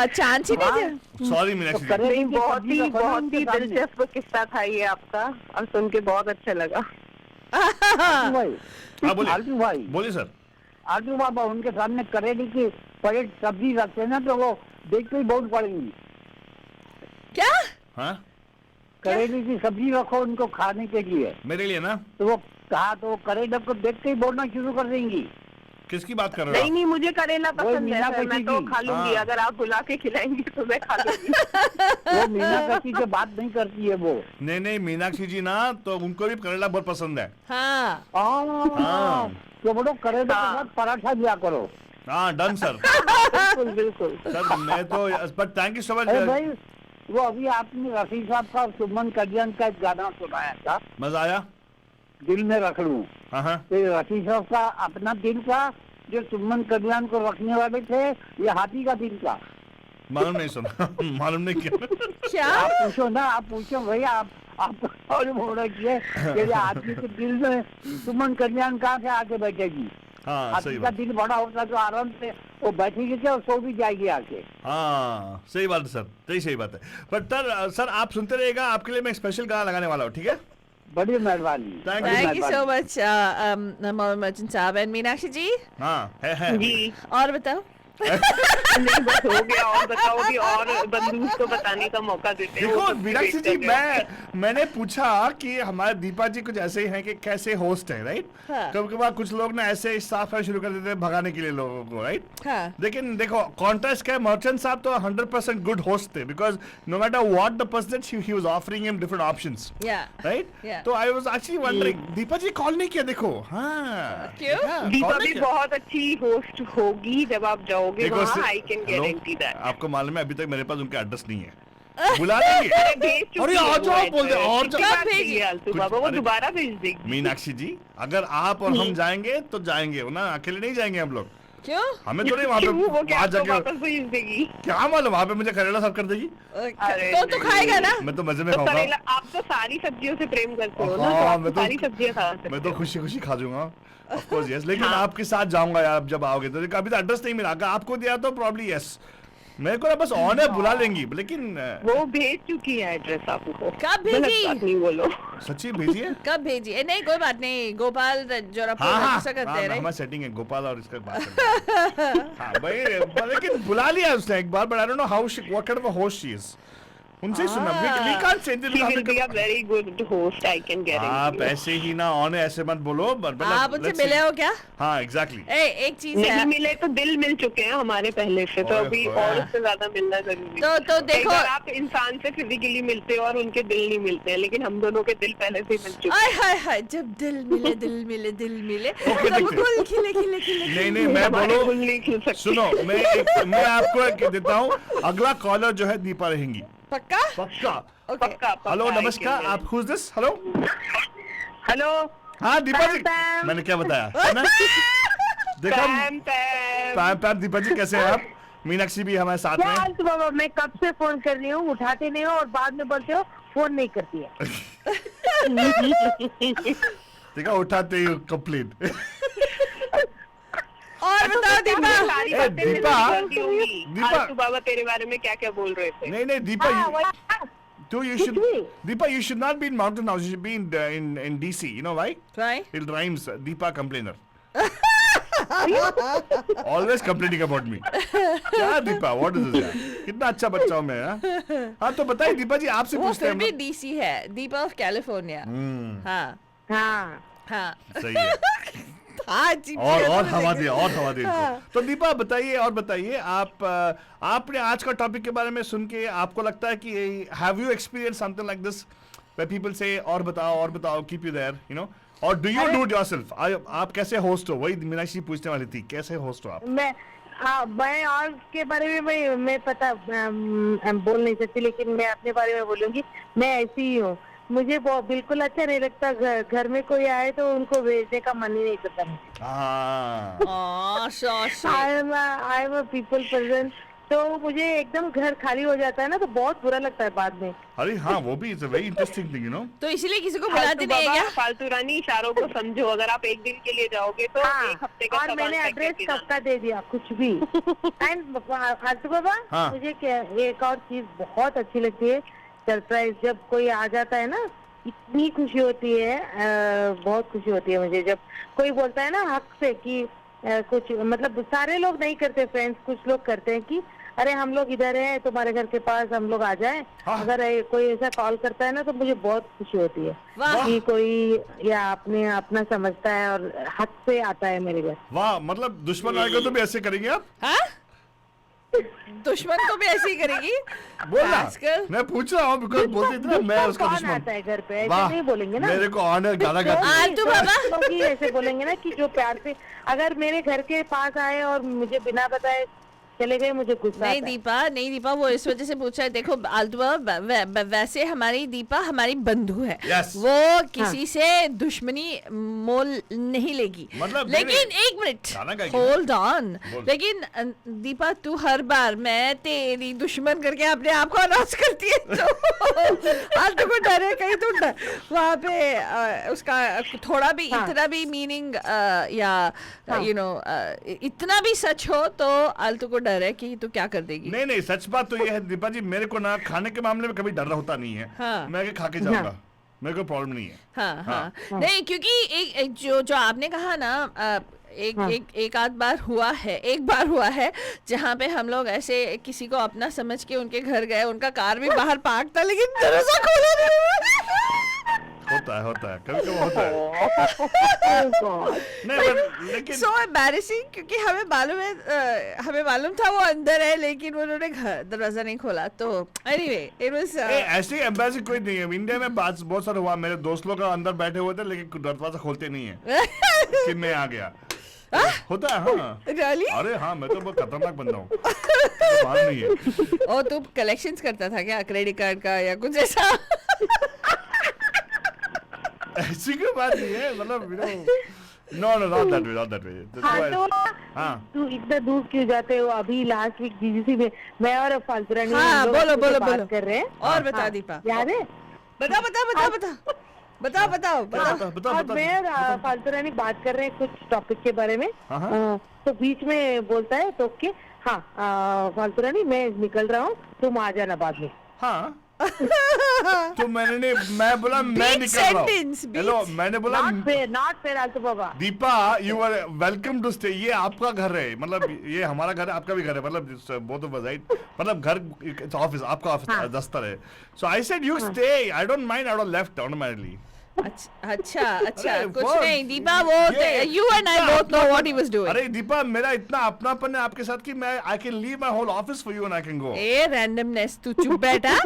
S1: चांस ही नहीं दिया।
S2: सॉरी मीनाक्षी जी।
S5: करेले की
S6: बहुत
S5: सब्जी
S6: ही
S5: रखो ना
S6: बहुत
S5: उनके
S6: ही
S5: सामने।
S6: दिलचस्प किस्सा था ये आपका, और सुन के बहुत अच्छा लगा।
S5: आलतू भाई,
S2: हाँ बोलिए,
S5: आलतू भाई,
S2: बोलिए सर।
S5: आलतू बाबा उनके सामने करेले की प्लेट सब्जी रखते हैं ना तो वो देखते ही बहुत पड़ेंगी।
S1: क्या?
S2: हाँ,
S5: करेले की सब्जी रखो उनको खाने के लिए,
S2: मेरे लिए ना।
S5: तो वो कहा तो वो करेले को देखते ही बोलना शुरू कर देंगी।
S2: किसकी बात कर रहे हो
S6: नहीं नहीं, मुझे करेला पसंद है
S5: मीना
S6: सर, मैं तो
S5: कशी
S6: खा लूंगी।
S2: हाँ।
S6: अगर आप बुला के खिलाएंगे तो मैं खा लूंगी।
S5: वो मीनाक्षी से बात नहीं करती है वो।
S2: नहीं नहीं, मीनाक्षी जी ना, तो उनको भी करेला बहुत पसंद है।
S1: हाँ
S2: हाँ।
S5: तो बोलो करेले के साथ पराठा दिया करो।
S2: हाँ, डन सर।
S6: बिल्कुल बिल्कुल।
S2: सर मैं तो, बट थैंक यू सो
S5: अरे
S2: मच।
S5: भाई, वो अभी आपने रफी साहब का सुमन कल्याण का एक गाना सुनाया था,
S2: मजा आया?
S5: दिल में रख लूं।
S2: हाँ हाँ।
S5: तो रफी साहब का अपना दिल का, जो सुमन कल्याण को रखने वाले थे, ये हाथी का दिल का।
S2: मालूम नहीं सुना। मालूम नहीं क्या।
S1: क्या?
S5: आप पूछो ना, आप पूछो भैया, आप और बोल रही है कि आदमी के दिल में सुमन कल्याण कहाँ से आके बैठेगी?
S2: हाँ सही
S5: हाथी का
S2: बात।
S5: दिल बड़ा होता तो आराम से वो बैठेगी क्या, सो भी जाएगी आके।
S2: हाँ सही बात है सर, सही बात है। बट सर आप सुनते रहिएगा, आपके लिए मैं स्पेशल गाना लगाने वाला हूँ, ठीक है?
S5: बड़ी मेहरबानी।
S2: Thank you.
S1: Thank you so much merchant साहब एंड मीनाक्षी जी।
S2: हाँ है।
S6: जी
S1: और बताओ।
S6: नहीं, बस हो गया। और बताओ, भी और बंदूक को बताने का मौका देते हैं। वो
S2: देखो
S6: सब
S2: मीनाक्षी
S6: देख
S2: जी,
S6: कर गए।
S2: मैंने पूछा कि हमारे दीपा जी कुछ ऐसे ही हैं कि कैसे होस्ट है, राइट?
S1: हाँ।
S2: कभी कभार कुछ लोग ना ऐसे साफ करना शुरू कर देते हैं भगाने के लिए लोगों को, राइट?
S1: हाँ
S2: लेकिन देखो कॉन्टेस्ट का मर्चेंट साहब तो 100% गुड होस्ट थे, because no matter what the person he was offering him different options,
S1: या
S2: राइट?
S1: Yeah.
S2: तो I was actually wondering, Deepa ji call नहीं किया, देखो। हाँ,
S1: क्यों?
S2: देखा,
S6: दीपा
S2: call नहीं
S6: भी
S2: किया।
S6: बहुत अच्छी होस्ट होगी जब आप जाओगे
S2: देखो,
S6: वहाँ।
S2: से-
S6: I can
S2: hello,
S6: guarantee that.
S2: आपको मालूम है अभी तक मेरे पास उनका एड्रेस नहीं है। बुला लेंगे।
S6: भेज चुकी
S2: अरे
S6: है
S2: आ
S6: वो
S2: जाओ, बोल दे
S6: address।
S2: और
S6: कितनी
S2: जाओ।
S6: बार चाहिए आलतू
S2: कुछ-
S6: बाबा, वो
S2: अरे-
S6: दोबारा भेज देगी।
S2: मीनाक्षी जी, अगर आप और हम जाएंगे तो जाएंगे ना, अकेले नहीं जाएंगे हम लोग।
S1: क्यों?
S2: हमें तो नहीं वहाँ
S6: क्यों? वो
S2: पे
S6: क्या
S2: वहाँ
S6: आपको
S2: जाके
S6: वापस भेज देगी?
S2: क्या मालूम, वहाँ पे मुझे करेला सर्व कर देगी।
S6: अरे
S1: तो तू खाएगा ना?
S2: मैं तो मजे में
S6: तो
S2: खाऊंगा।
S6: करेला, आप तो सारी सब्जियों से प्रेम करते हो ना,
S2: हाँ,
S6: तो आप
S2: मैं
S6: तो
S2: तो-
S6: सारी सब्जियां खा सकते
S2: मैं तो
S6: हो।
S2: खुशी खुशी खा जाऊंगा, ऑफ कोर्स यस। लेकिन आपके साथ जाऊंगा यार, जब आओगे तो। अभी तो एड्रेस नहीं मिला, अगर आपको दिया तो प्रॉब्ली यस, मेरे को ना बस ऑन है, बुला लेंगी। लेकिन
S6: वो भेज चुकी है एड्रेस आपको।
S1: कब
S6: गलत
S1: भेजी?
S6: बात नहीं बोलो।
S2: सच्ची भेजिए।
S1: कब भेजी? नहीं कोई बात नहीं, गोपाल जोरापुर
S2: हाँ
S1: ऐसा करते हैं
S2: हमारी सेटिंग है, गोपाल और इसका बात करते हैं। हाँ भाई, लेकिन बुला लिया उसने एक बार, but I don't know how she, what kind of a host she is. उनसे ही सुनना, we can't say
S6: She will be a very good host, I can
S2: आप
S6: guarantee you।
S2: ऐसे ही ना ऑन ऐसे मत बोलो।
S1: आप उनसे मिले हो क्या?
S2: हाँ एग्जैक्टली।
S1: एक चीज
S6: नहीं
S1: है,
S6: मिले तो दिल मिल चुके हैं हमारे पहले से, तो
S2: ओए
S6: अभी
S2: होए।
S6: और उससे ज्यादा मिलना जरूरी है।
S1: तो
S6: कई
S1: देखो,
S6: बार आप इंसान से फिजिकली मिलते हो और उनके दिल नहीं मिलते हैं, लेकिन हम दोनों के दिल पहले से ही मिल चुके
S1: आय हाय हाय, जब दिल मिले दिल मिले
S2: ओके,
S1: सब
S2: देखते।
S1: गुल खिले खिले खिले।
S2: नहीं नहीं,
S6: हैं।
S2: मैं
S6: हमारे
S2: बोलो,
S6: गुल नहीं खिल सकते।
S2: सुनो, मैं आपको एक देता हूँ, अगला कॉलर जो है दीपा रहेंगी,
S1: पक्का?
S2: पक्का।
S1: ओके
S6: पक्का पक्का,
S2: हेलो
S6: I can
S2: नमस्कार, आप
S6: guarantee।
S2: who's this? Hello.
S6: Hello
S2: हाँ दीपा जी,
S6: पैम, पैम।
S2: मैंने क्या बताया है ना? देखो
S6: पैम पैम।
S2: पैम पैम, दीपा जी कैसे हैं आप? मीनाक्षी भी हमारे साथ
S9: क्या
S2: में।
S9: हाल तो बाबा, मैं कब से फोन कर रही हूँ, उठाते नहीं हो और बाद में बोलते हो फोन नहीं करती है।
S2: देखा, उठाते ही कंप्लीट।
S1: और बताओ दीपा।
S6: सारी
S2: ए,
S6: बातें
S2: दीपा,
S6: करती होंगी।
S2: दीपा।
S6: आलतू बाबा तेरे बारे में क्या क्या बोल रहे थे?
S2: नहीं दीपा, you should,
S9: भी।
S2: Deepa, you should not be in Mountain House. You should be in DC. You know why?
S1: Why?
S2: It rhymes. Deepa complainer. Always complaining about me. क्या दीपा? What is this? यार? कितना अच्छा बच्चा हूँ मैं, हाँ तो बताइए दीपा जी, आपसे
S1: वो
S2: पूछते
S1: फिर
S2: हैं
S1: भी
S2: हम।
S1: डीसी है, दीपा ऑफ कैलिफोर्निया। हाँ
S9: हाँ
S1: हाँ
S2: सही है।
S1: हाँ जी।
S2: और हवा दे इनको। तो दीपा बताइए, और बताइए, आपने आज का टॉपिक के बारे में सुन के आपको लगता है कि have you experience something like this where people say और बताओ, keep you there, you know, और do you do it yourself? आप कैसे होस्ट हो? वही मीनाक्षी पूछने वाली थी, कैसे होस्ट हो आप?
S9: मैं और के बारे में मैं पता बोल नहीं सकती, लेकिन मैं अपने बारे में बोलूंगी। मैं ऐसी ही हूँ, मुझे बिल्कुल अच्छा नहीं लगता घर में कोई आए तो उनको भेजने का मन ही नहीं करता। I am a people person, तो मुझे एकदम घर खाली हो जाता है ना, तो बहुत बुरा लगता है बाद में।
S2: अरे हाँ, वो भी it's a very interesting thing, you know.
S1: तो इसीलिए किसी को बुलाते नहीं है क्या?
S6: फालतू रानी इशारों को समझो। अगर आप एक दिन के लिए जाओगे तो एक हफ्ते का
S9: और मैंने एड्रेस कब का दे दिया, कुछ भी। एंड फालतू बाबा, मुझे एक और चीज बहुत अच्छी लगती है, सरप्राइज। जब कोई आ जाता है ना, इतनी खुशी होती है, बहुत खुशी होती है मुझे जब कोई बोलता है ना हक से कि कुछ, मतलब सारे लोग नहीं करते फ्रेंड्स, कुछ लोग करते हैं कि अरे हम लोग इधर हैं तुम्हारे घर के पास, हम लोग आ जाएं। अगर कोई ऐसा कॉल करता है ना, तो मुझे बहुत खुशी होती है कि कोई या अपना समझता है और हक से आता है मेरे घर।
S2: वाह, मतलब दुश्मन आएगा तो भी ऐसे करेंगे आप?
S1: हाँ? दुश्मन को भी ऐसे ही करेगी?
S2: बोला, मैं पूछ रहा हूँ बिकॉज़ बोलती थी ना मैं उसका दुश्मन।
S9: आता है घर पे, ऐसे नहीं बोलेंगे ना।
S2: मेरे को ऑनर गाना
S1: आलतू बाबा
S9: लोग ही ऐसे बोलेंगे ना कि जो प्यार से अगर मेरे घर के पास आए और मुझे बिना बताए चले गए, मुझे गुस्सा
S1: नहीं दीपा, वो इस वजह से पूछा है। देखो आलतू बाबा, वैसे हमारी दीपा हमारी बंधु है। वो किसी से दुश्मनी मोल नहीं लेगी।
S2: मतलब
S1: लेकिन एक मिनट, होल्ड ऑन। लेकिन दीपा, तू हर बार मैं तेरी दुश्मन करके अपने आप को अनाउंस करती है, तो आलतू को डर है कहीं तू वहाँ पे उसका थोड़ा भी इतना भी मीनिंग या यू नो इतना भी सच हो तो आलतू को डर है कि तू क्या कर देगी।
S2: नहीं, सच बात तो ये है दीपा जी, मेरे को ना खाने के मामले में कभी डर होता नहीं है।
S1: हाँ।
S2: मैं खा के जाऊंगा, मेरे को प्रॉब्लम नहीं है।
S1: हाँ। नहीं, क्योंकि एक जो आपने कहा ना, एक आध बार हुआ है जहाँ पे हम लोग ऐसे किसी को अपना समझ के उनके घर गए, उनका कार भी बाहर पार्क था लेकिन दरवाजा खोला नहीं।
S2: होता है कभी होता है। नहीं, लेकिन
S1: so embarrassing, क्योंकि हमें मालूम था वो अंदर है, लेकिन उन्होंने दरवाजा नहीं खोला। तो anyway, it was
S2: ऐसे एम्बैरेसिंग कोई नहीं है। इंडिया में बहुत सारा हुआ, मेरे दोस्त लोग अंदर बैठे हुए थे लेकिन दरवाजा खोलते नहीं है कि मैं आ गया। होता है। हाँ
S1: really?
S2: अरे हाँ, मैं तो बहुत खतरनाक बंदा हूँ, तो बात नहीं है।
S1: और तू कलेक्शंस करता था क्या, क्रेडिट कार्ड का या कुछ ऐसा?
S2: ऐसी कोई बात नहीं है, मतलब No, not that way.
S9: हाँ, तू इतना दूर क्यों जाते हो? अभी लास्ट वीक जीजीसी में मैं और फालतू रानी
S1: बोलो
S9: बात कर रहे हैं।
S1: और बता दीपा,
S9: याद है?
S1: बताओ।
S9: मैं और फालतू रानी बात कर रहे हैं कुछ टॉपिक के बारे में, तो बीच में बोलता है तो कि हाँ फालतू रानी मैं निकल रहा हूँ, तुम आ जाना बाद में।
S2: हाँ तो मैं बोला मैं निकल रहा हूँ। हेलो, मैंने बोला
S9: not fair Altu Baba.
S2: Deepa, you are welcome to stay. ये आपका घर है, मतलब ये हमारा घर है, आपका भी घर है, मतलब बोथ ऑफ अस, राइट? मतलब घर ऑफिस, आपका ऑफिस दफ्तर है। So I said you stay, I don't mind, I don't left automatically.
S1: अच्छा कुछ नहीं दीपा, वो you and I both know what he was doing.
S2: अरे दीपा, मेरा इतना अपनापन है आपके साथ कि मैं I can leave my whole office for you and I can go.
S1: A randomness, तू चुप बैठा।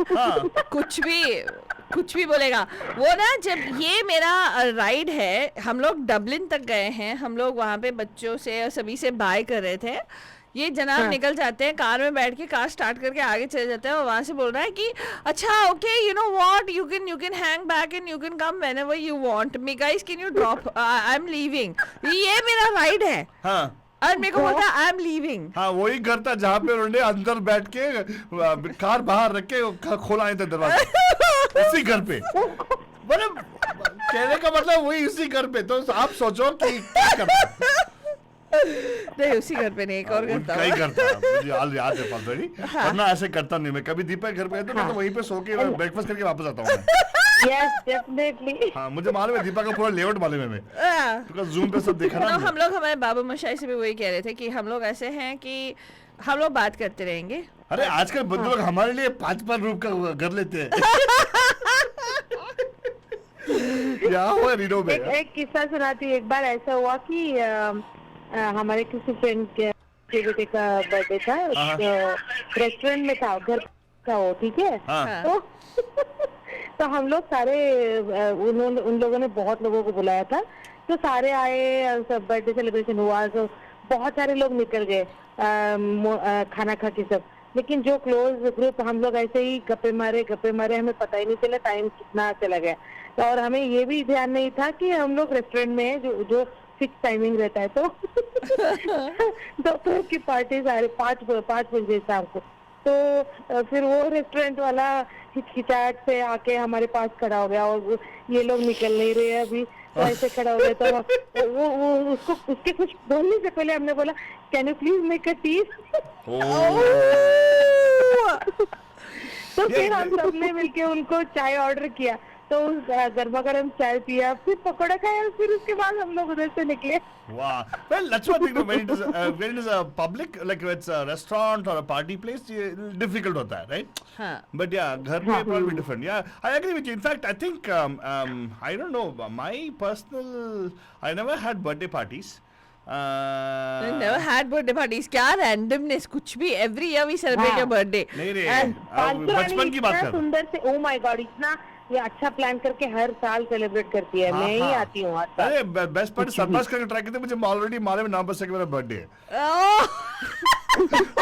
S1: कुछ भी बोलेगा वो ना। जब ये मेरा राइड है, हम लोग डबलिन तक गए हैं, हम लोग वहाँ पे बच्चों से और सभी से बाय कर रहे थे। ये जनाब निकल जाते हैं, कार में बैठ के कार स्टार्ट करके आगे चले जाते हैं, और वहां से बोल रहा है कि अच्छा okay, you know what, you can hang back and you can come whenever you want me, guys can you drop, I am leaving. ये मेरा राइड है। और मेरे को बोलता आई एम लीविंग।
S2: हाँ वही घर था जहाँ पे उन्होंने अंदर बैठ के कार बाहर रख के खोला नहीं था दरवाजा, उसी घर पे। मतलब कहने का मतलब वही उसी घर पे। तो आप सोचो कि क्या करना।
S1: नहीं उसी घर पे नहीं, एक और घर था।
S2: कई करता मुझे याद है पालतू, वरना ऐसे करता नहीं मैं। कभी दीपा घर पे गया तो मैं तो वहीं पे सो के ब्रेकफास्ट करके वापस आता हूँ।
S9: Yes definitely.
S2: हाँ मुझे मालूम है दीपा का पूरा लेआउट मालूम है मैं, तो जूम पे सब देखा ना।
S1: हम लोग हमारे बाबू मशाई से भी वही कह रहे थे कि हम लोग ऐसे हैं कि हम लोग बात करते रहेंगे।
S2: अरे आजकल बंदे लोग हमारे लिए 5-5 रूम का घर लेते हैं। क्या हुआ रीडो में?
S9: एक किस्सा सुनाती हूँ। एक बार ऐसा हुआ कि हमारे किसी फ्रेंड के बेटे का बर्थडे था, रेस्टोरेंट में था, घर का वो, ठीक है। तो हम लोग सारे उन लोगों ने बहुत लोगों को बुलाया था, तो सारे आए, सब बर्थडे सेलिब्रेशन हुआ, तो बहुत सारे लोग निकल गए खाना खा के सब। लेकिन जो क्लोज ग्रुप हम लोग ऐसे ही गप्पे मारे हमें पता ही नहीं चला टाइम कितना चला गया। और हमें ये भी ध्यान नहीं था कि हम लोग रेस्टोरेंट में है जो फिक्स टाइमिंग रहता है। तो दोपहर की पार्टी सारे 5 बजे शाम को। तो फिर वो रेस्टोरेंट वाला हिचकिचाहट से आके हमारे पास खड़ा हो गया और ये लोग निकल नहीं रहे हैं अभी, तो ऐसे खड़ा हो गया। तो वो उसको उसके कुछ बोलने से पहले हमने बोला can you please make a T. तो फिर हम सबने मिलके उनको चाय ऑर्डर किया, तो गर्मा गर्म चाय पिया, फिर पकौड़ा खाया, फिर उसके बाद हम लोग उधर से निकले।
S2: Wow. Well, that's what I think. When it is a public, like it's a restaurant or a party place, difficult होता है, right? हाँ. But yeah, घर पे probably different. Yeah, I agree with you. In fact, I think I don't know. My personal, I never had birthday parties.
S1: I never had birthday parties. क्या randomness, कुछ भी. Every year we celebrate your birthday.
S2: नहीं रे, बचपन की बात कर।
S9: सुंदर से, oh my God, इतना ये अच्छा प्लान करके हर साल सेलिब्रेट करती है। मैं ही आती हूँ हर साल।
S2: अरे बेस्ट पार्ट सरप्राइज करके ट्राई करते, मुझे ऑलरेडी मालूम है नाम पर से कि मेरा बर्थडे है।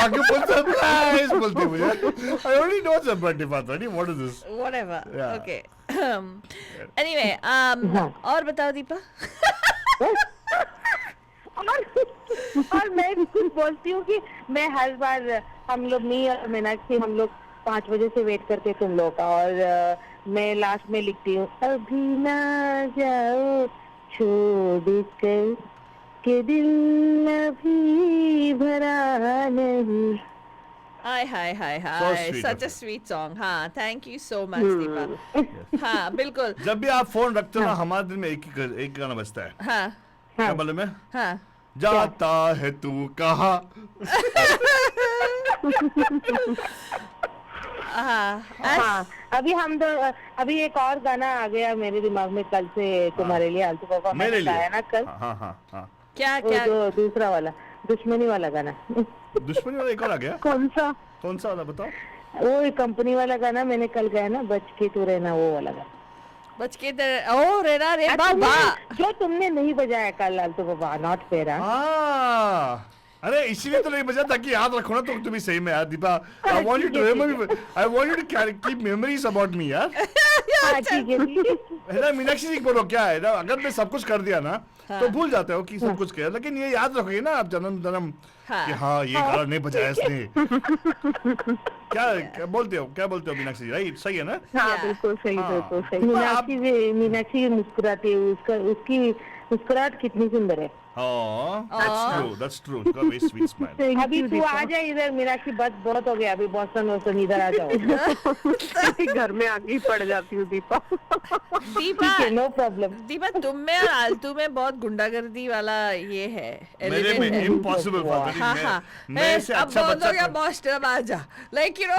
S2: आगे बोल सरप्राइज बोलते मुझे। I already know it's a birthday party. What is this?
S1: Whatever. Yeah. Okay. Anyway, और बताओ दीपा।
S9: और मैं कुछ बोलती हूँ कि मैं हर बार हम लोग मी और मीनाक्षी हम लोग 5 बजे से वेट करते तुम लोग का, और मैं लास्ट में लिखती हूँ अभी ना जाओ छोड़ कर के दिल अभी भरा नहीं।
S1: हाय such a sweet song। हाँ thank you so much Deepa. हाँ बिल्कुल।
S2: जब भी आप फोन रखते हो ना हमारे दिल में एक गाना बजता है।
S1: हाँ
S2: क्या मालूम है?
S1: हाँ
S2: जाता है तू कहाँ।
S9: हाँ अभी हम अभी एक और गाना आ गया मेरे दिमाग में कल से तुम्हारे लिए, आलतू पापा मैंने गाया ना कल।
S2: हाँ
S1: क्या
S9: जो दूसरा वाला दुश्मनी वाला गाना।
S2: दुश्मनी वाला एक और आ गया?
S9: कौन सा
S2: वाला बताओ?
S9: वो कंपनी वाला गाना मैंने कल गाया ना, बच के तू रहना, वो वाला गाना।
S1: बच के ओ रेना रे बाबा,
S9: जो तुमने नहीं बजाया कल आलतू पापा, नॉट फेयर।
S2: अरे इसीलिए तो नहीं बजा ताकि याद रखो ना तुम भी सही में यार Deepa. I want you to remember, I want you to keep memories about me यार।
S9: ठीक है
S2: ना मीनाक्षी जी बोलो क्या है ना, अगर मैं सब कुछ कर दिया ना तो भूल जाते हो कि सब कुछ किया, लेकिन ये याद रखोगे ना आप जन्म कि हाँ ये गाना नहीं बजाया इसने। क्या बोलते हो मीनाक्षी जी? राइट, सही है ना?
S9: हाँ बिल्कुल सही, बिल्कुल सही। मीनाक्षी मुस्कुराती है, उसकी मुस्कुराहट कितनी सुंदर है।
S2: That's true. She's got a very sweet smile.
S9: अभी तू आ जा इधर, मीनाक्षी बहुत हो गया, अभी बॉस्टन इधर आ जाओ। घर में आगे ही पड़ जाती हूँ दीपा। No problem.
S1: दीपा तुम में और आलतू में बहुत गुंडागर्दी वाला ये है।
S2: मेरे में इम्पॉसिबल बात है। मैं से अच्छा बच्चा
S1: क्या बॉस्टन आ जा, like you know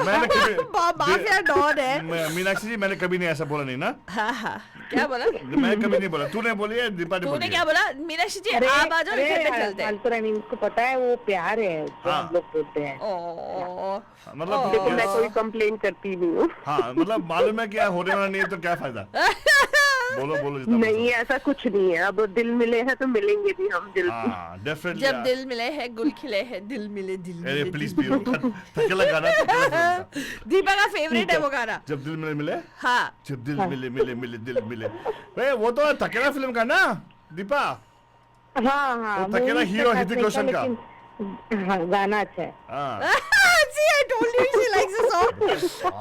S1: mafia don है।
S2: मीनाक्षी जी मैंने कभी नहीं ऐसा बोला नहीं ना।
S1: हाँ क्या बोला?
S2: मैं कभी नहीं बोला, तूने बोली है, दीपा ने बोली।
S1: तूने क्या बोला? मीनाक्षी जी आप आ जाओ, चलते हैं।
S9: फालतू नहीं, उसको पता है वो प्यार है जो हम लोग बोलते हैं।
S2: मतलब
S9: देखो मैं कोई कंप्लेन करती नहीं हूँ।
S2: हाँ मतलब मालूम है क्या होने वाला नहीं है तो क्या फायदा। बोलो
S9: नहीं ऐसा कुछ नहीं है, अब दिल मिले हैं तो मिलेंगे भी हम दिल।
S2: डेफिनेटली
S1: जब दिल मिले हैं गुल खिले हैं, दिल मिले
S2: प्लीज थकेला गाना।
S1: दीपा का फेवरेट है वो गाना,
S2: जब दिल मिले।
S1: हाँ
S2: जब दिल मिले दिल मिले। वो तो थकेला फिल्म का ना दीपा।
S9: हाँ
S2: वो अकेला हीरो ऋतिक रोशन का।
S9: हाँ गाना अच्छा है।
S1: See, I told you she likes the song.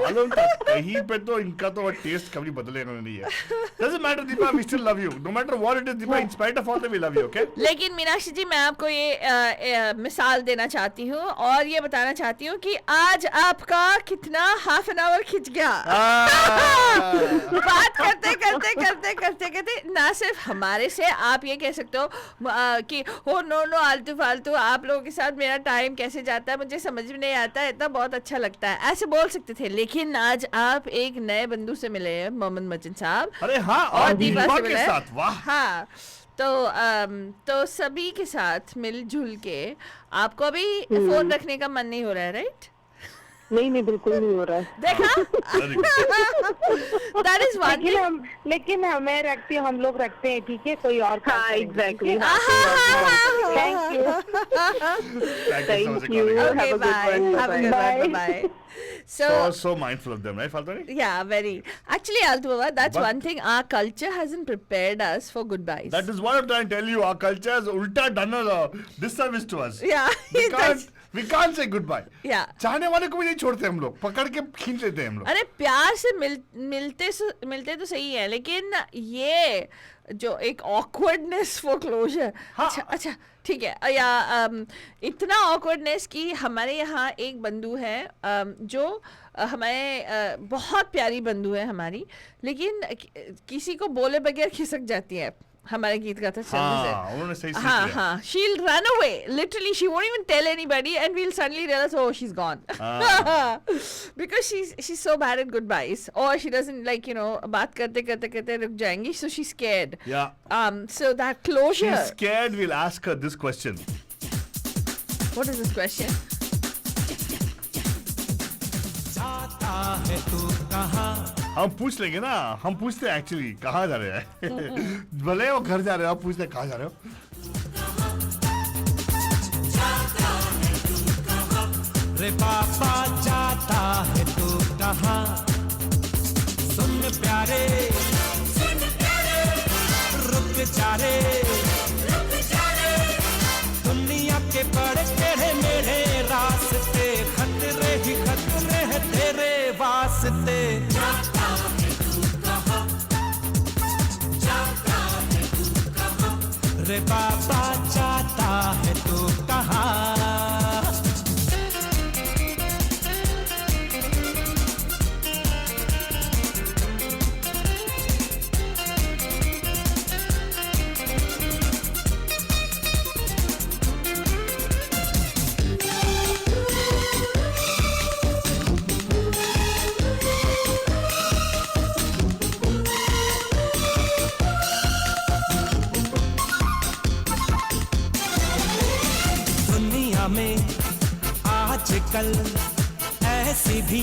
S2: मालूम था कहीं पे तो इनका तो टेस्ट कभी बदलेगा नहीं है। Doesn't matter Deepa, we still love you. No matter what it is Deepa, in spite of all that we love you, okay?
S1: लेकिन मीनाक्षी जी मैं आपको ये मिसाल देना चाहती हूँ और ये बताना चाहती हूँ कि आज आपका कितना हाफ एन आवर खिंच गया। बात करते ना सिर्फ हमारे से आप ये कह सकते हो कि हो नो आलतू फालतू, आप लोगों के साथ मेरा टाइम कैसे जाता है मुझे समझ में नहीं आता है, इतना बहुत अच्छा लगता है, ऐसे बोल सकते थे। लेकिन आज आप एक नए बंधु से मिले हैं, मोहम्मद मचिन साहब।
S2: अरे हाँ, और दीपा से मिले। वाह।
S1: हाँ, तो सभी के साथ मिलजुल के आपको अभी फोन रखने का मन नहीं हो रहा है, राइट?
S6: नहीं बिल्कुल नहीं हो रहा है।
S1: देखा? That is one.
S9: लेकिन हमें रखती हम लोग रखते हैं, ठीक है? कोई और।
S6: हाँ exactly.
S9: Thank you.
S6: Thank you.
S1: Okay, bye. Bye.
S2: So mindful of them, right, Faltari?
S1: Yeah, very. Actually, Altu Baba, that's one thing. Our culture hasn't prepared us for goodbyes.
S2: That is what I'm trying to tell you. Our culture has ulta done a disservice to us.
S1: Yeah.
S2: We can't say goodbye.
S1: Yeah.
S2: चाहने वाले को भी नहीं छोड़ते हम लोग, पकड़ के खींच लेते हैं हम लोग।
S1: अरे प्यार से मिलते तो सही है, लेकिन ये जो एक awkwardness for closure।
S2: हाँ।
S1: अच्छा ठीक है, या इतना awkwardness कि हमारे यहाँ एक बंधु है जो हमारे बहुत प्यारी बंधु है हमारी, लेकिन किसी को बोले बगैर खिसक जाती है हमारे गीत गाते चलने से।
S2: उन्होंने सही सीख
S1: हाँ
S2: लिया।
S1: हाँ, she'll run away literally, she won't even tell anybody and we'll suddenly realize oh she's gone because she's so bad at goodbyes, or she doesn't like, you know, बात करते रुक जाएंगी, so she's scared।
S2: Yeah.
S1: So that closure।
S2: She's scared. We'll ask her this question.
S1: What is this question?
S2: हम पूछ लेंगे ना, हम पूछते हैं एक्चुअली कहाँ जा रहे हैं। भले वो घर जा रहे हो, आप पूछते हैं कहाँ जा रहे हो।
S3: रे पापा जाता है तू कहाँ, सुन प्यारे रुक जा रे, दुनिया के बड़े तेरे मेरे रास्ते, खतरे ही खतरे हैं तेरे वास्ते। रे बाबा जाता है तू कहाँ। में आजकल ऐसी भी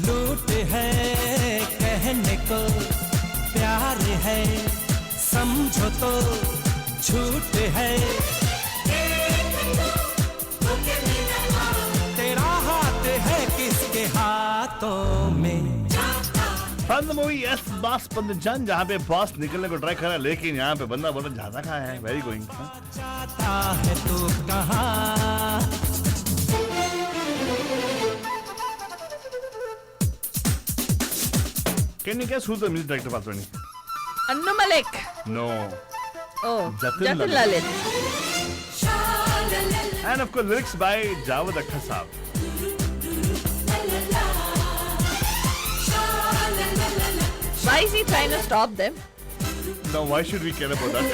S3: लूट है, कहने को प्यार है समझो तो झूठ है। तेरा हाथ है किसके हाथों में।
S2: From the movie Yes Boss Pandijan, जहाँ पे बॉस निकलने को ट्राई कर रहा है, लेकिन यहाँ पे बंदा बोला जाता कहाँ है। Very going.
S3: जाता है तू कहाँ।
S2: Can you guess who's the music director, Faltari?
S1: Annu Malik।
S2: No.
S1: Oh,
S2: Jatin
S1: Lalit।
S2: And of course lyrics by Javed Akhtar साहब।
S1: Why is he trying to stop them?
S2: No, why should we care about that?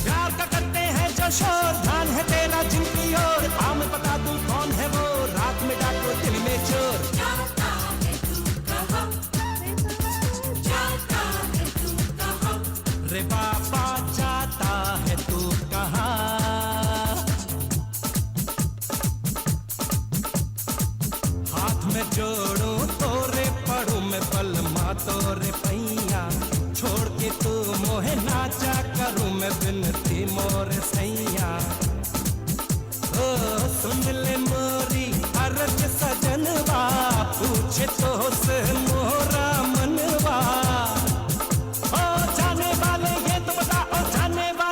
S3: प्यार का करते हैं जो शोर, ध्यान है तेरा जिनकी ओर, आम बता दूं कौन है वो, रात में डाको दिल में चोर। रे बाबा जाता है तू कहाँ। हाथ में जोड़ू तोरे पड़ू में पलमा तोरे पैया, छोड़ के तू मोहे नाचा करूं मैं बिनती मोर सैया। ओ सुन ले मोरी अर्ज सजनवा, पूछे तो से मोरा मनवा। ओ जाने वाले ये तो बता, ओ जाने वाले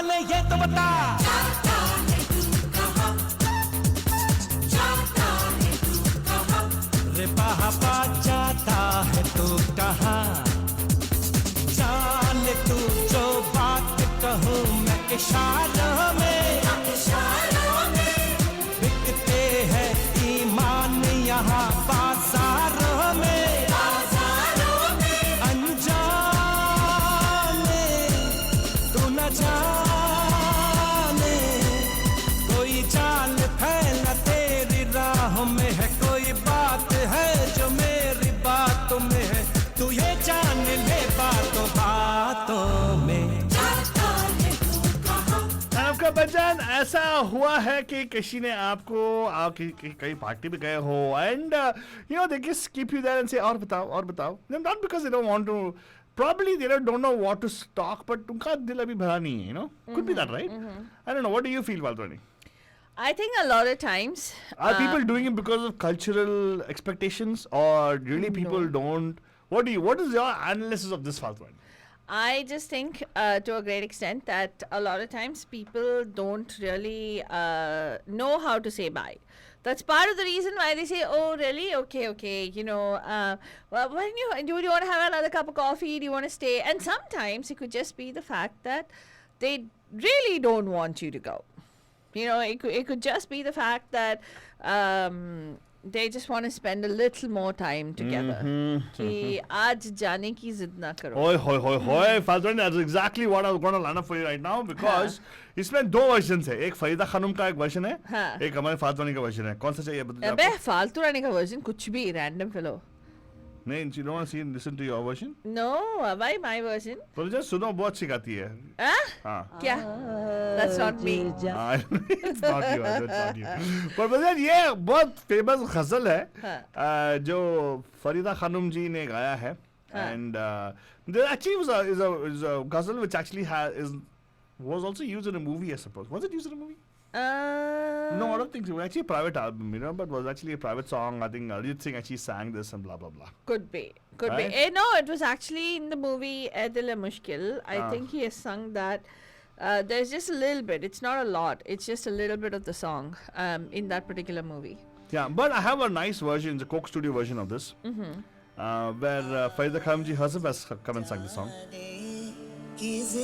S10: इशारों में बिकते हैं ईमान यहाँ बाजारों में अनजाने तू न जाने कोई चाल फैला तेरी राह में है, कोई बात है जो मेरी बातों में है, तू ये जान ले बातों बातों में।
S2: आपका बच्चन ऐसा हुआ है कि किसी ने आपको कहीं पार्टी में गए हो and you know they just keep you there and say और बताओ not because they don't want to probably they don't know what to talk but उनका दिल अभी भरा नहीं है, you know, could be that, right? I don't know, what do you feel, Faltwani?
S1: I think a lot of times
S2: are people doing it because of cultural expectations or really people don't? What is your analysis of this, Faltwani?
S1: I just think to a great extent that a lot of times people don't really know how to say bye. That's part of the reason why they say, oh, really? Okay. You know, well, do you want to have another cup of coffee? Do you want to stay? And sometimes it could just be the fact that they really don't want you to go. You know, it could just be the fact that they just want to spend a little more time together. कि आज जाने की जिद ना करो.
S2: Hoy, Faltwani, that's exactly what I was going to line up for you right now because इसमें दो version है, एक फरीदा खानम का एक वर्जन है, एक हमारे फाल्तू रानी का वर्जन है, कौन सा चाहिए बताइए?
S1: अबे फाल्तू रानी का वर्जन कुछ भी random fellow.
S2: नहीं, you don't want to listen to your version?
S1: No, why my version?
S2: तो just सुनो, बहुत सिखाती है.
S1: हाँ? क्या? That's not me.
S2: It's not you. पर बस ये बहुत फेमस गजल है जो फरीदा खानम जी ने गाया है and there actually is a ghazal which actually was also used in a movie, I suppose. Was it used in a movie? No, I don't think so. It was actually a private album, you know, but it was actually a private song. I think Arijit Singh actually sang this and blah blah blah.
S1: Could be. No, it was actually in the movie Dil Hai Mushkil. I think he has sung that. There's just a little bit. It's not a lot. It's just a little bit of the song in that particular movie.
S2: Yeah, but I have a nice version, the Coke Studio version of this, where Farida Khanum ji herself has come and sung the song.
S1: This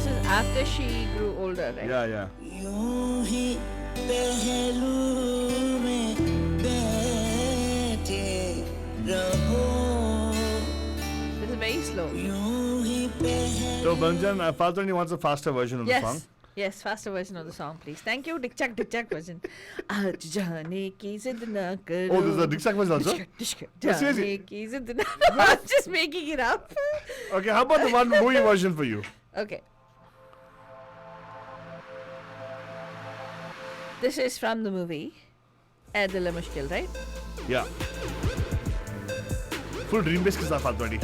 S1: is after she grew older, right?
S2: Yeah.
S1: This is very slow.
S2: So Banjan, Faltwani wants a faster version of the song.
S1: Yes, faster version of the song, please. Thank you, Dick Chak version. आज जाने की जिद ना करो.
S2: Oh, there's a Dick Chak version also?
S1: जाने की जिद ना. I'm just making it up.
S2: Okay, how about the one movie version for you?
S1: Okay. This is from the movie Dil Hai Mushkil, right?
S2: Yeah. Full dream bass के साथ Faltwani.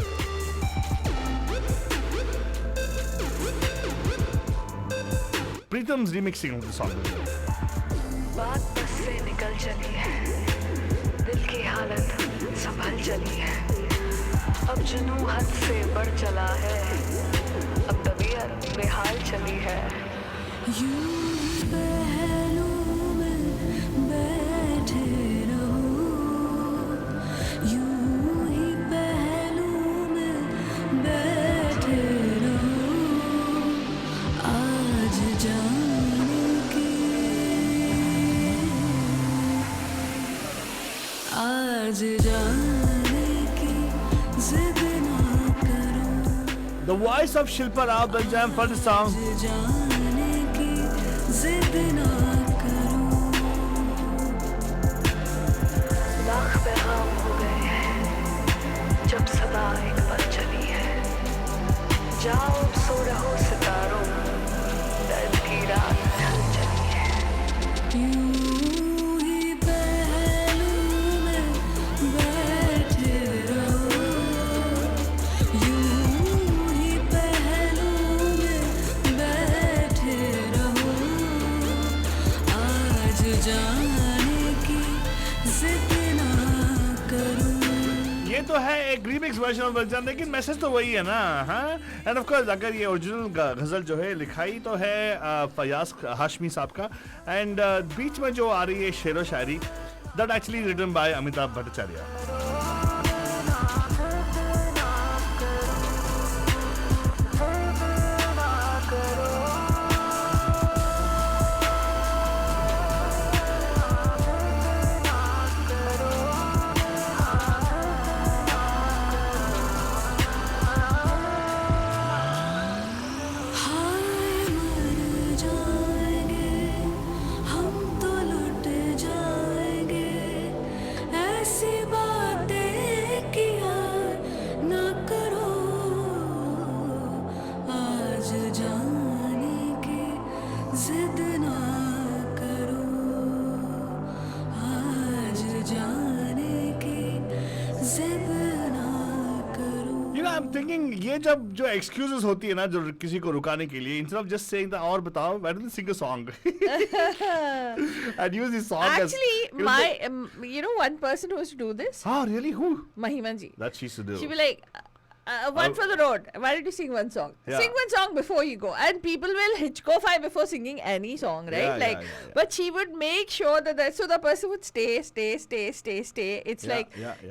S2: Pritam's remixing of the song.
S11: बात बस से निकल चली है, दिल की हालत संभल चली है, अब जुनून हद से बढ़ चला है, अब तबीयत बेहाल चली है. यूं पहलू में बैठे रहो, यूं ही पहलू में बैठे रहो, आज जाने की जिद ना करो.
S2: The voice of Shilpa Rao Banjam for the song.
S11: जाने की जिद ना करो. लाख पैगाम हो गए हैं जब सदा एक पल चली है. जाओ सो रहो सितारों, दर्द की रात ढल चली है. यूं ही पहलू में बैठे रहो, यूं ही पहलू में बैठे रहो, आज जाने की जिद ना करो.
S2: ये तो है एक रीमिक्स वर्जन ऑफ बंजान, लेकिन मैसेज तो वही है ना. हाँ, एंड ऑफ कोर्स अगर ये ओरिजिनल गजल जो है लिखाई तो है फयाज हाशमी साहब का, एंड बीच में जो आ रही है शेरो शायरी that actually written by Amitabh Bhattacharya. thinking ये जब जो excuses होती है ना जो किसी को रुकाने के लिए, instead of just saying that और बताओ, why don't you sing a song and use this song
S1: Actually,
S2: as,
S1: you know one person who used to do this?
S2: Oh, really? Who?
S1: Mahima ji.
S2: That she used to do.
S1: She'd be like, one for the road. Why don't you sing one song?
S2: Yeah.
S1: Sing one song before you go. And people will hitchcock before singing any song, right?
S2: Yeah, yeah.
S1: But she would make sure that so the person would stay. It's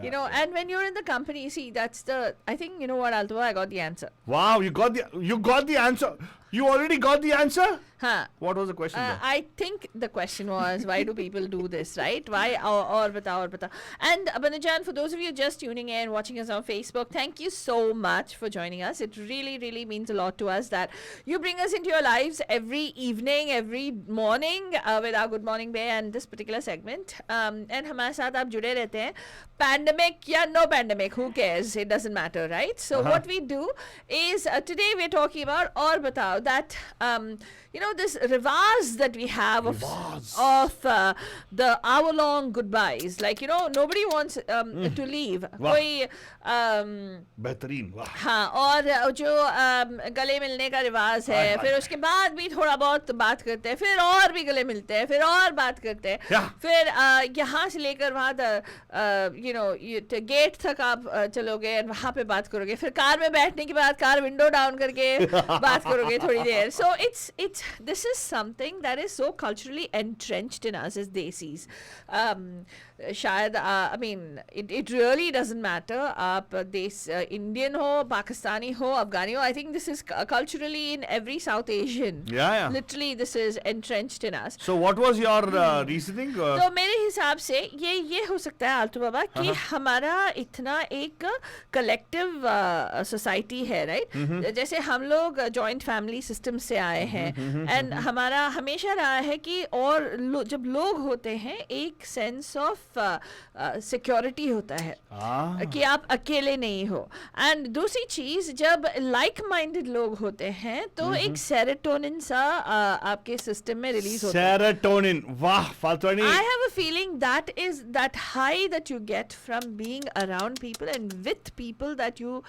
S1: you know, and when you're in the company, see, that's the, I think, you know what, Altava, I got the answer.
S2: Wow, you got the answer. You already got the answer?
S1: Huh.
S2: What was the question?
S1: I think the question was, why do people do this, right? Why? Aur bata. And Abanujan, for those of you just tuning in, watching us on Facebook, thank you so much for joining us. It really, really means a lot to us that you bring us into your lives every evening, every morning with our Good Morning Bay and this particular segment. And हमारे साथ आप जुड़े रहते हैं. Pandemic या no pandemic, who cares? It doesn't matter, right? So what we do is today we're talking about aur batao, that you know, this rivaz that we have of the hour-long goodbyes. Like, you know, nobody wants to leave. कोई
S2: बेहतरीन, वाह.
S1: हाँ, और जो गले मिलने का रिवाज है, फिर उसके बाद भी थोड़ा बहुत बात करते हैं, फिर और भी गले मिलते हैं, फिर और बात करते हैं, फिर यहाँ से लेकर वहाँ you know, गेट तक आप चलोगे और वहाँ पे बात करोगे, फिर कार में बैठने के बाद कार विंडो डाउन करके बात करोगे थोड़ी देर. So this is something that is so culturally entrenched in us as desis. शायद I mean it really doesn't matter आप देश Indian हो, Pakistani हो, Afghani हो. I think this is culturally in every South Asian.
S2: Yeah.
S1: Literally this is entrenched in us.
S2: So what was your reasoning?
S1: तो मेरे हिसाब से ये हो सकता है आल्टू बाबा कि हमारा इतना एक कलेक्टिव सोसाइटी है, राइट? जैसे हम लोग जॉइंट फैमिली सिस्टम से आए हैं एंड हमारा हमेशा रहा है कि और जब लोग होते हैं एक सेंस ऑफ सिक्योरिटी होता है कि आप अकेले नहीं हो. एंड दूसरी चीज जब लाइक माइंडेड लोग होते हैं तो एक सेरोटोनिन सा आपके सिस्टम में रिलीज होता है.
S2: सेरोटोनिन, वाह फाल्तुनी.
S1: I have a feeling that is that high that you get from being around people and with people that you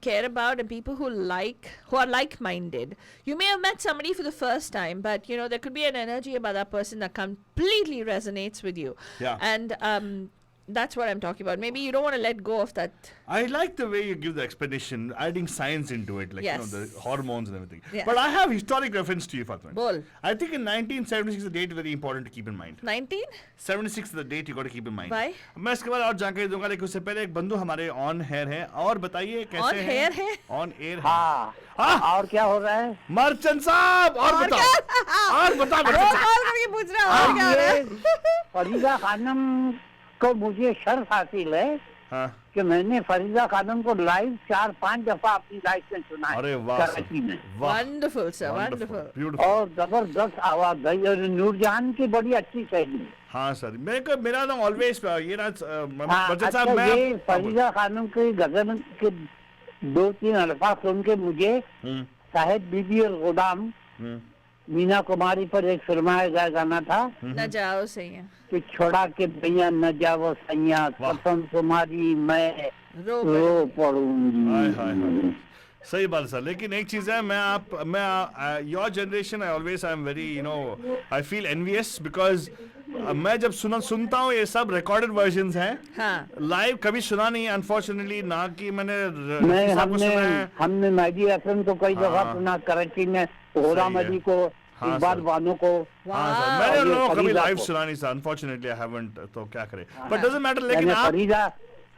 S1: care about and people who are like-minded. You may have met somebody for the first time, but you know there could be an energy about that person that completely resonates with you.
S2: Yeah.
S1: And that's what I'm talking about. Maybe you don't want to let go of that.
S2: I like the way you give the explanation, adding science into it, like,
S1: yes,
S2: you know, the hormones and everything.
S1: Yes.
S2: But I have historic reference to you, Fatma.
S1: Bol.
S2: I think in 1976 the date very important to keep in mind.
S1: 1976
S2: is the date you got to keep in mind.
S1: Why?
S2: मैं इसके बाद और जानकारी दूंगा, लेकिन उससे पहले एक बंधु हमारे ऑन हेयर हैं और बताइए कैसे हैं?
S1: ऑन हेयर है?
S2: ऑन एयर है.
S5: हाँ. और क्या हो रहा है?
S2: मर्चेंट साहब और बताओ. और बताओ.
S1: कॉल करके पूछ रहा है और क्या हो रहा है?
S5: फरीदा खानम को मुझे शर्फ हासिल है कि मैंने फरीदा खानम को लाइव 4-5 दफा अपनी लाइफ में सुना है.
S2: अरे वाह
S5: कराची में.
S1: Wonderful sir, wonderful.
S5: और जबरदस्त आवाज है और नूरजहान की बड़ी अच्छी शैली.
S2: हाँ सर, मेरा नाम ऑलवेज ये ना
S5: अच्छा, ये फरीदा खानम की गजल के 2-3 अल्फाज सुन के मुझे साहिब बीबी और गुलाम मीना कुमारी पर एक फिल्माया गया गाना था,
S1: न जाओ सैया,
S5: कि छोड़ा के भैया न जाओ सैया, कसम तुम्हारी मैं रो पड़ूंगी.
S2: सही बात सर. लेकिन एक चीज है, मैं your generation I am very you know I feel envious because मैं जब सुनता हूँ ये सब रिकॉर्डेड वर्जन्स हैं. लाइव कभी सुना नहीं अनफॉर्चुनेटली, ना कि
S5: हमने मेहदी हसन को कई दफा सुना, कराची में गुलाम अली को, इकबाल बानो को.
S2: मैंने उन लोगों को कभी लाइव सुना नहीं सर, अनफॉर्चुनेटली आई हैवंट. तो क्या करें, बट डजंट मैटर. लेकिन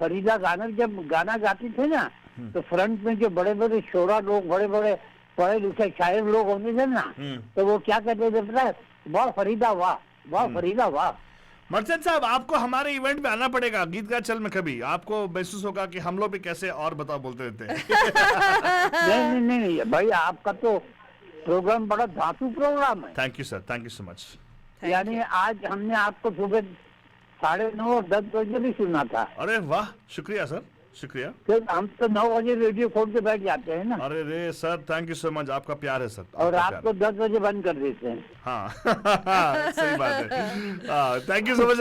S5: फरीदा जब गाना गाती थे ना, तो फ्रंट में जो बड़े बड़े शोरा लोग, बड़े बड़े पढ़े लिखे शायर लोग होते थे ना, तो वो क्या कहते थे पता है? वाह फरीदा वाह, वाह फरीदा वाह.
S2: मर्चेंट साहब, आपको हमारे इवेंट में आना पड़ेगा गीत का चल में. कभी आपको महसूस होगा कि हम लोग भी कैसे और बताओ बोलते रहते हैं.
S5: नहीं भाई, आपका तो प्रोग्राम बड़ा धातु प्रोग्राम है.
S2: Thank you sir, thank you so much.
S5: यानी आज हमने आपको सुबह 9:30 और 10 बजे भी सुना था.
S2: अरे वाह, शुक्रिया सर, शुक्रिया.
S5: तो हम तो 9 बजे रेडियो खोल के बैठ जाते हैं ना.
S2: अरे रे sir, thank you so much. आपका प्यार है सर.
S5: और आपको 10 बजे बंद कर देते हैं.
S2: हाँ सही बात है. Thank you so much.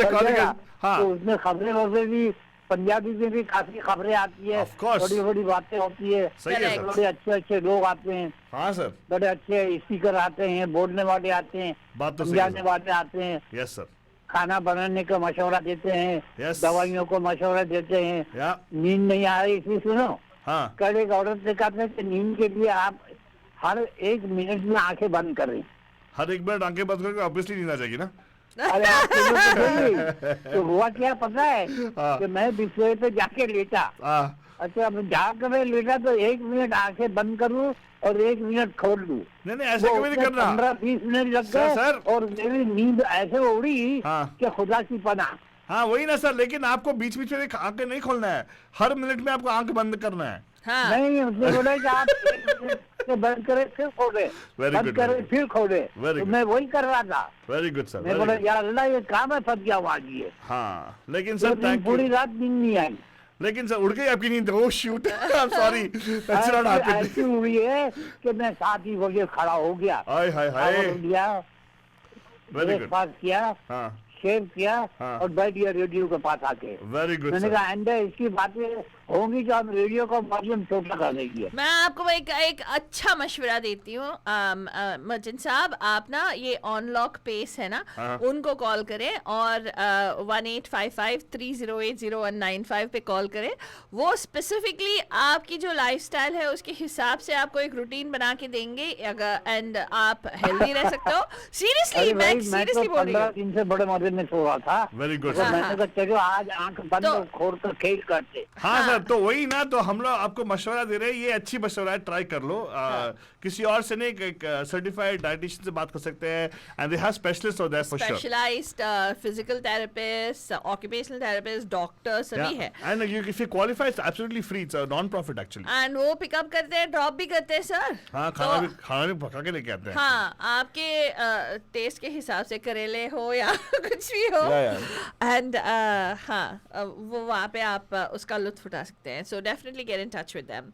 S5: हाँ, तो उसमें खबरें भी पंजाबी में भी काफी खबरें आती है,
S2: Of course.
S5: बड़ी बड़ी बातें होती है,
S2: सही है सर।
S5: बड़े अच्छे अच्छे लोग आते हैं,
S2: हाँ सर,
S5: बड़े अच्छे स्पीकर आते हैं, बोलने वाले आते हैं,
S2: बात तो सही है
S5: समझाने
S2: सर।
S5: वाले आते हैं,
S2: यस सर,
S5: खाना बनाने का मशवरा देते हैं,
S2: Yes.
S5: दवाइयों को मशवरा देते हैं,
S2: या
S5: नींद नहीं आ रही इसलिए सुनो,
S2: हाँ
S5: कल एक औरत ने कहा था कि नींद के लिए आप हर 1 मिनट में आंखें बंद करें।
S2: हर 1 मिनट आंखें बंद करके ऑब्वियसली नींद आ जाएगी ना।
S5: अरे आपके लिए तो सही। तो हुआ क्या पता है
S2: हाँ।
S5: कि मैं बिस्तर पे जाके लेटा, अच्छा अब जाकर मैं लेटा तो 1 मिनट आंखें बंद करूं और 1 मिनट खोल लूं।
S2: नहीं ऐसे कभी नहीं करना।
S5: 15-20 मिनट लग
S2: सर,
S5: गए
S2: सर।
S5: और मेरी नींद ऐसे उड़ी
S2: हाँ।
S5: कि खुदा की पनाह।
S2: हाँ वही ना सर, लेकिन आपको बीच बीच में आंखें नहीं खोलना है, हर मिनट में आपको आंख बंद करना है।
S1: हाँ
S5: नहीं उसने बोला कि आप 1 मिनट से बंद करें फिर खोले,
S2: Very
S5: बंद
S2: good,
S5: करें
S2: very good.
S5: फिर खोले,
S2: Very
S5: तो
S2: good.
S5: मैं वही कर रहा था।
S2: वेरी गुड सर,
S5: मैं बोला यार अल्लाह ये काम है, फंस गया हुआ आज ये।
S2: हाँ लेकिन सर थैंक
S5: पूरी
S2: यू।
S5: रात नींद नहीं आई।
S2: लेकिन सर उड़ गई आपकी नींद। Oh shoot, I am sorry, that's not happened.
S5: ऐसी हुई है कि मैं 7 ही बजे खड़ा हो गया,
S2: हाय हाय हाय,
S5: और लिया,
S2: वेरी गुड।
S5: ब्रेकफास्ट किया,
S2: हाँ
S5: शेव किया
S2: हाँ।
S5: और बैठ गया रेडियो के पास आके।
S2: वेरी गुड
S5: मैंने
S2: सर।
S5: कहा आइंदा इसकी बातें होंगी जो हम रेडियो का वॉल्यूम छोटा कर देंगे।
S1: मैं आपको एक अच्छा मशवरा देती हूँ मर्चेंट साहब, आप ना ये ऑनलॉक पेस है ना,
S2: हाँ।
S1: उनको कॉल करें और 1855-308-0195 पे कॉल करें। वो स्पेसिफिकली आपकी जो लाइफस्टाइल है उसके हिसाब से आपको एक रूटीन बना के देंगे, एंड आप हेल्दी रह सकते हो। सीरियसली
S5: अरे
S1: मैं
S5: भाई, मैं
S1: सीरियसली
S5: तो
S1: बोल रही
S5: 15
S1: हूँ।
S5: दिन से बड़े मजे में सो रहा था।
S2: वेरी गुड
S5: तो
S2: सर।
S5: मैंने कहा चलो आज आंख बंद
S1: तो-
S5: और खोल कर खेल करते।
S2: हाँ सर, तो वही ना, तो हम लोग आपको मशवरा दे रहे हैं, ये अच्छी मशवरा है, ट्राई कर लो। किसी और से नहीं, एक सर्टिफाइड डाइटिशियन से बात कर सकते हैं, and they have specialist for that for sure.
S1: Specialised physical therapist, occupational therapist, doctor सभी है,
S2: and you if you qualify it's absolutely free, it's a non profit actually.
S1: And वो पिकअप करते हैं, ड्रॉप भी करते हैं सर।
S2: हाँ खाना भी पका के लेके आते हैं।
S1: हाँ आपके टेस्ट के हिसाब से, करेले हो या कुछ भी हो, एंड हाँ वो वहाँ पे आप उसका लुत्फ उठा सकते हैं। So definitely get in touch with them.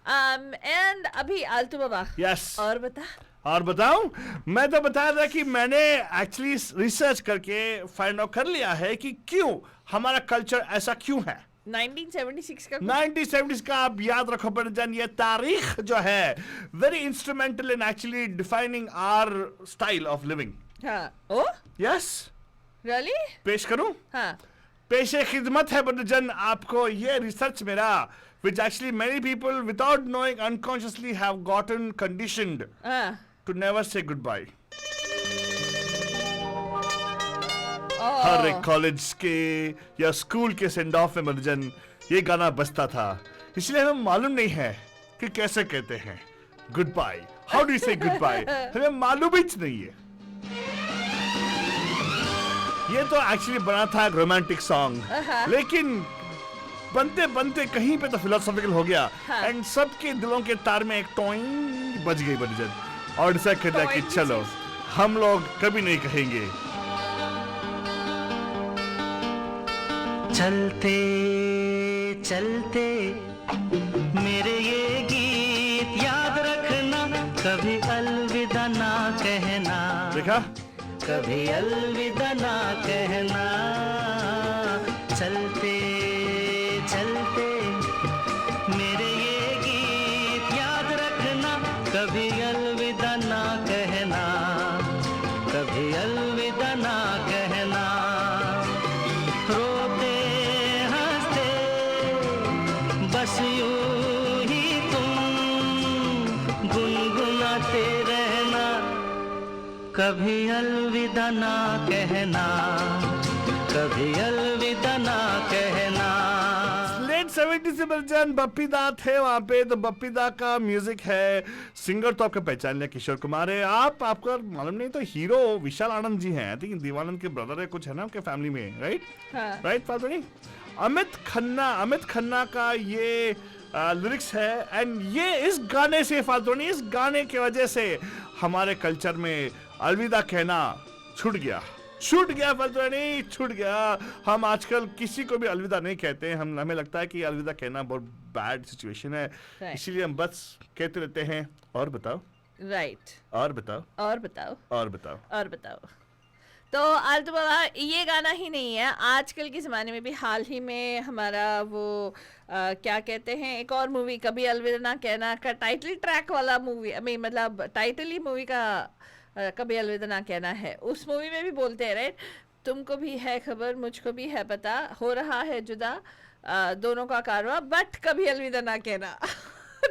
S1: And अभी आलतू बाबा,
S2: यस,
S1: और बता।
S2: और बताऊं, मैं तो बता रहा कि मैंने एक्चुअली रिसर्च करके फाइंड आउट कर लिया है कि क्यों हमारा कल्चर ऐसा क्यों है।
S1: 1976 का
S2: 1970s का आप याद रखो बड़जन, ये तारीख जो है very instrumental in actually defining our style of living.
S1: हाँ ओ
S2: यस,
S1: रियली
S2: पेश करूं?
S1: हाँ
S2: पेशे खिदमत है बड़जन आपको ये रिसर्च मेरा, which actually many people without knowing unconsciously have gotten conditioned
S1: हाँ
S2: to never say goodbye.
S1: Oh.
S2: हर एक कॉलेज के या स्कूल के सेंड ऑफ में मर्जन ये गाना बजता था, इसलिए हमें मालूम नहीं है कि कैसे कहते हैं goodbye, how do you say goodbye, हमें मालूम ही नहीं है। ये तो एक्चुअली बना था रोमांटिक सॉन्ग, लेकिन बनते बनते कहीं पे तो फिलोसॉफिकल हो गया, एंड सबके दिलों के तार में एक टॉइंग बज गई बर्जन, और डिसाइड कर लिया कि चलो हम लोग कभी नहीं कहेंगे।
S10: चलते चलते मेरे ये गीत याद रखना, कभी अलविदा ना कहना,
S2: देखा,
S10: कभी अलविदा ना कहना। चलते चलते मेरे ये गीत याद रखना, कभी अलविदा ना कहना, कभी अलविदा ना कहना। रोते हंसते बस यूं ही तुम गुनगुनाते रहना, कभी अलविदा ना कहना, कभी अलविदा ना कहना।
S2: लेट 70s से बर्जन बप्पी दा थे वहाँ पे, तो बप्पी दा का म्यूजिक है, सिंगर तो आपका पहचान लिया किशोर कुमार है, आपका मालूम नहीं तो हीरो विशाल आनंद जी हैं, आई थिंक दीवानंद के ब्रदर है, कुछ है ना उनके फैमिली में, राइट राइट फादर नहीं। अमित खन्ना का ये लिरिक्स है, एंड ये इस गाने से फादर इस गाने की वजह से हमारे कल्चर में अलविदा कहना छूट गया फलतुरानी, छूट गया। हम आजकल किसी को भी अलविदा नहीं कहते हैं, हमें लगता है कि अलविदा कहना बहुत बैड सिचुएशन है, इसीलिए हम बस कहते रहते हैं और बताओ,
S1: राइट,
S2: और बताओ,
S1: और बताओ,
S2: और बताओ,
S1: और बताओ। तो आलतू बाबा ये गाना ही नहीं है, आजकल के ज़माने में भी हाल ही में हमारा वो क्या कहते हैं, एक और मूवी कभी अलविदा ना कहना का टाइटल ट्रैक वाला मूवी, मतलब टाइटल ही मूवी का कभी अलविदा ना कहना है। उस मूवी में भी बोलते हैं राइट, तुमको भी है खबर मुझको भी है पता, हो रहा है जुदा दोनों का कारवा, बट कभी अलविदा ना कहना।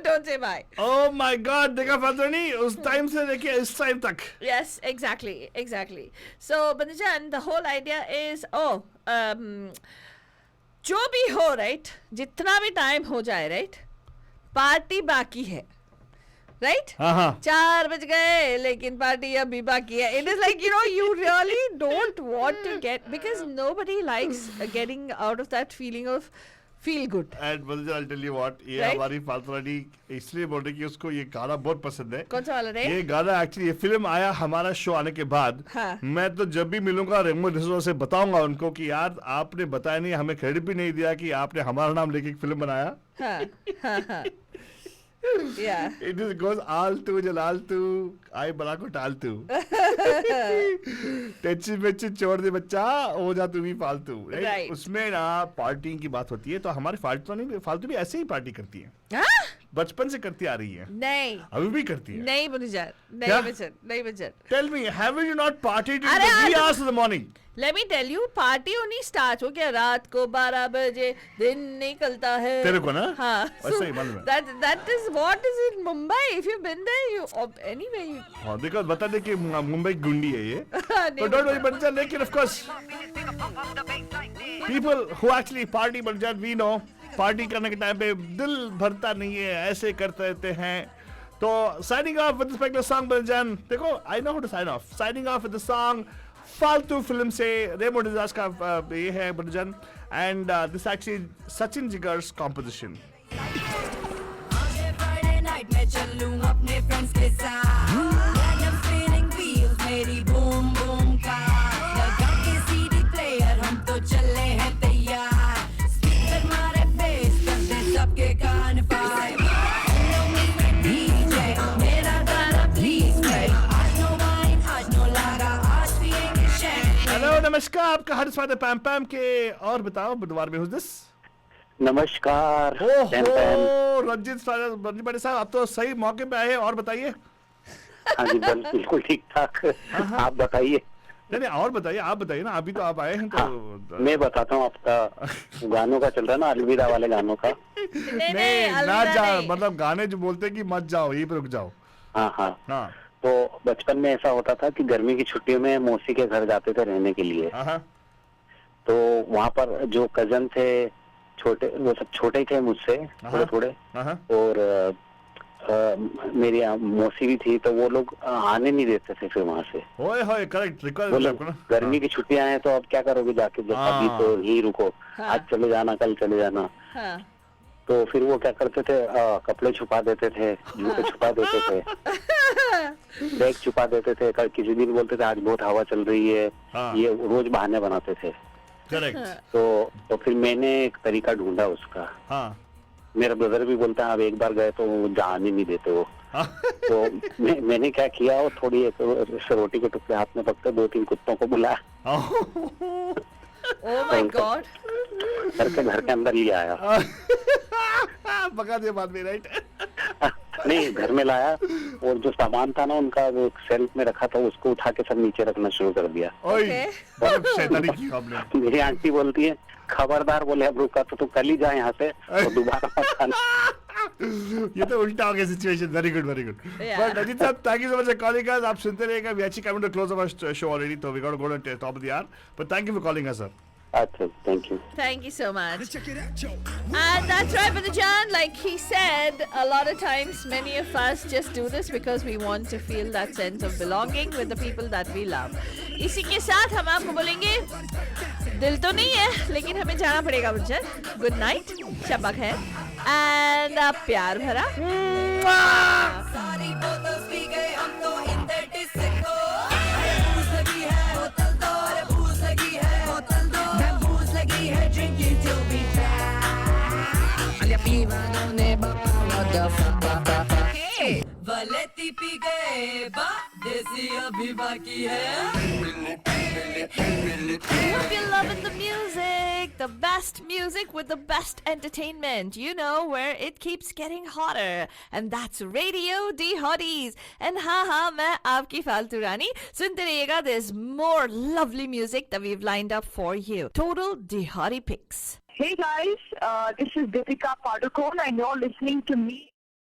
S1: Don't say bye.
S2: Oh my God, देखा फातरनी उस टाइम से लेके इस टाइम तक.
S1: Yes, exactly. So, Bandijan, the whole idea is, जो भी हो right, जितना भी टाइम हो जाए right, पार्टी बाकी है, right? 4 बज गए लेकिन पार्टी अभी बाकी है. It is like, you really don't want to get, because nobody likes getting out of that feeling of feel good.
S2: And I'll tell you what, ये हमारी फातरानी इसलिए बोल रही कि उसको ये गाना बहुत पसंद है.
S1: कौन सा वाला रे?
S2: ये गाना एक्चुअली, ये फिल्म आया हमारा शो आने के बाद. मैं तो जब भी मिलूंगा रेमो डिसूजा से बताऊंगा उनको कि यार आपने बताया नहीं, हमें क्रेडिट भी नहीं दिया कि आपने हमारा नाम लेके एक फिल्म बनाया.
S1: Yeah.
S2: It just goes आलतू जलालतू आई बड़ा को टालतू. टेची बेची छोड़ दे बच्चा, हो जा तू भी फालतू.
S1: Right.
S2: उसमें ना पार्टी की बात होती है, तो हमारी फालतू भी ऐसे ही पार्टी करती है. बचपन से करती आ रही है.
S1: नहीं,
S2: अभी भी करती है.
S1: नहीं बुनिजान, नहीं बचन.
S2: Tell me, have you not partied in the wee hours of the morning?
S1: Let me tell you, party only starts हो क्या रात को 12 बजे दिन निकलता है.
S2: तेरे को ना?
S1: हाँ.
S2: वैसे ही मालूम है.
S1: That is what is in Mumbai. If you've been there, anyway.
S2: हाँ देखो बता दे कि मुंबई गुंडी है ये. तो don't worry बच्चा, लेकिन of course people who actually party बच्चा, we know पार्टी करने के टाइम पे दिल भरता नहीं है, ऐसे करते रहते हैं. तो signing off with this particular song Bachchan, देखो I know how to sign off. Signing off with the song फालतू फिल्म से रेमो डिसूजा का ये है Bachchan, and this actually Sachin जिगर्स composition.
S12: मैं चलूं अपने फ्रेंड्स के साथ, रैंडम स्पिनिंग व्हील्स मेरी बूम बूम का, लगा के सीडी प्लेयर हम तो चले हैं तैयार, स्पीकर मारे बेस कर दे सबके कान फायर, डीजे मेरा गाना प्लीज प्ले, आज नो वाइन आज नो लागा, आज पिएंगे शैंपेन.
S2: हेलो नमस्कार, आपका हर स्वागत है पैम पैम के. और बताओ बुधवार में who's this?
S13: नमस्कार.
S2: रंजीत बड़े साहब, आप तो सही मौके पे आए हैं. और बताइए.
S13: हाँ जी बिल्कुल ठीक ठाक. आप बताइए.
S2: नहीं और बताइए, आप बताइए ना, अभी तो आप आए हैं तो.
S13: हाँ, मैं बताता हूँ, आपका गानों का चल रहा है ना, अलविदा वाले गानों का.
S2: नहीं ना जाओ, मतलब गाने जो बोलते हैं कि मत जाओ, यहीं पे रुक जाओ.
S13: हाँ. तो बचपन में ऐसा होता था कि गर्मी की छुट्टियों में मौसी के घर जाते थे रहने के लिए. तो वहाँ पर जो कजन थे छोटे, वो सब छोटे ही थे मुझसे थोड़े. और मेरी मौसी भी थी, तो वो लोग आने नहीं देते थे फिर वहाँ से.
S2: करेक्ट.
S13: गर्मी की छुट्टियां हैं तो अब क्या करोगे जाके, अभी तो ही रुको, आज चले जाना कल चले जाना. तो फिर वो क्या करते थे, कपड़े छुपा देते थे, जूते छुपा देते थे, बैग छुपा देते थे. किसी दिन बोलते थे आज बहुत हवा चल रही है. ये रोज बहाने बनाते थे. तो फिर मैंने एक तरीका ढूंढा उसका. मेरा ब्रदर भी बोलता है, अब एक बार गए तो जाने नहीं देते वो. तो मैंने क्या किया, वो थोड़ी एक रोटी के टुकड़े हाथ में पकड़े 2-3 कुत्तों को बुलाया. घर के अंदर ले आया.
S2: पका दिया बाद में, राइट?
S13: नहीं, घर में लाया और जो सामान था ना उनका, वो सेल्फ में रखा था, उसको उठा के सब नीचे रखना शुरू कर दिया. मेरी आंटी बोलती है खबरदार, बोले अब रुका तो तू कल ही जाए यहाँ से और दोबारा मत आना.
S2: ये तो उल्टा हो गया situation. Very good. But Ajit sahab, thank you so much for calling us. आप सुनते रहिएगा. We actually coming to close our show already, तो we got to go to top of the hour. But thank you for calling us sir.
S13: Thank you.
S1: Thank you so much. And that's right, Brother John. Like he said, a lot of times, many of us just do this because we want to feel that sense of belonging with the people that we love. इसी के साथ हम आपको बोलेंगे, दिल तो नहीं है, लेकिन हमें जाना पड़ेगा बच्चन. Good night, शब्बा खैर, and प्यार भरा.
S12: सारी बोतल पी गए हम तो in the disco. भूख लगी है बोतल दो, अरे भूख लगी है बोतल दो, भूख लगी है drinking till we die. अलिया पीवानों ने वलेती पी गए बा, देसी अभी बाकी है.
S8: Hope you're loving the music. The best music with the best entertainment. You know where it keeps getting hotter. And that's Radio D Hotties. And हाँ मैं आपकी फालतू रानी सुनते रहिएगा. There's more lovely music that we've lined up for you. Total D Hottie picks.
S14: Hey guys, this is Deepika Padukone and you're listening to me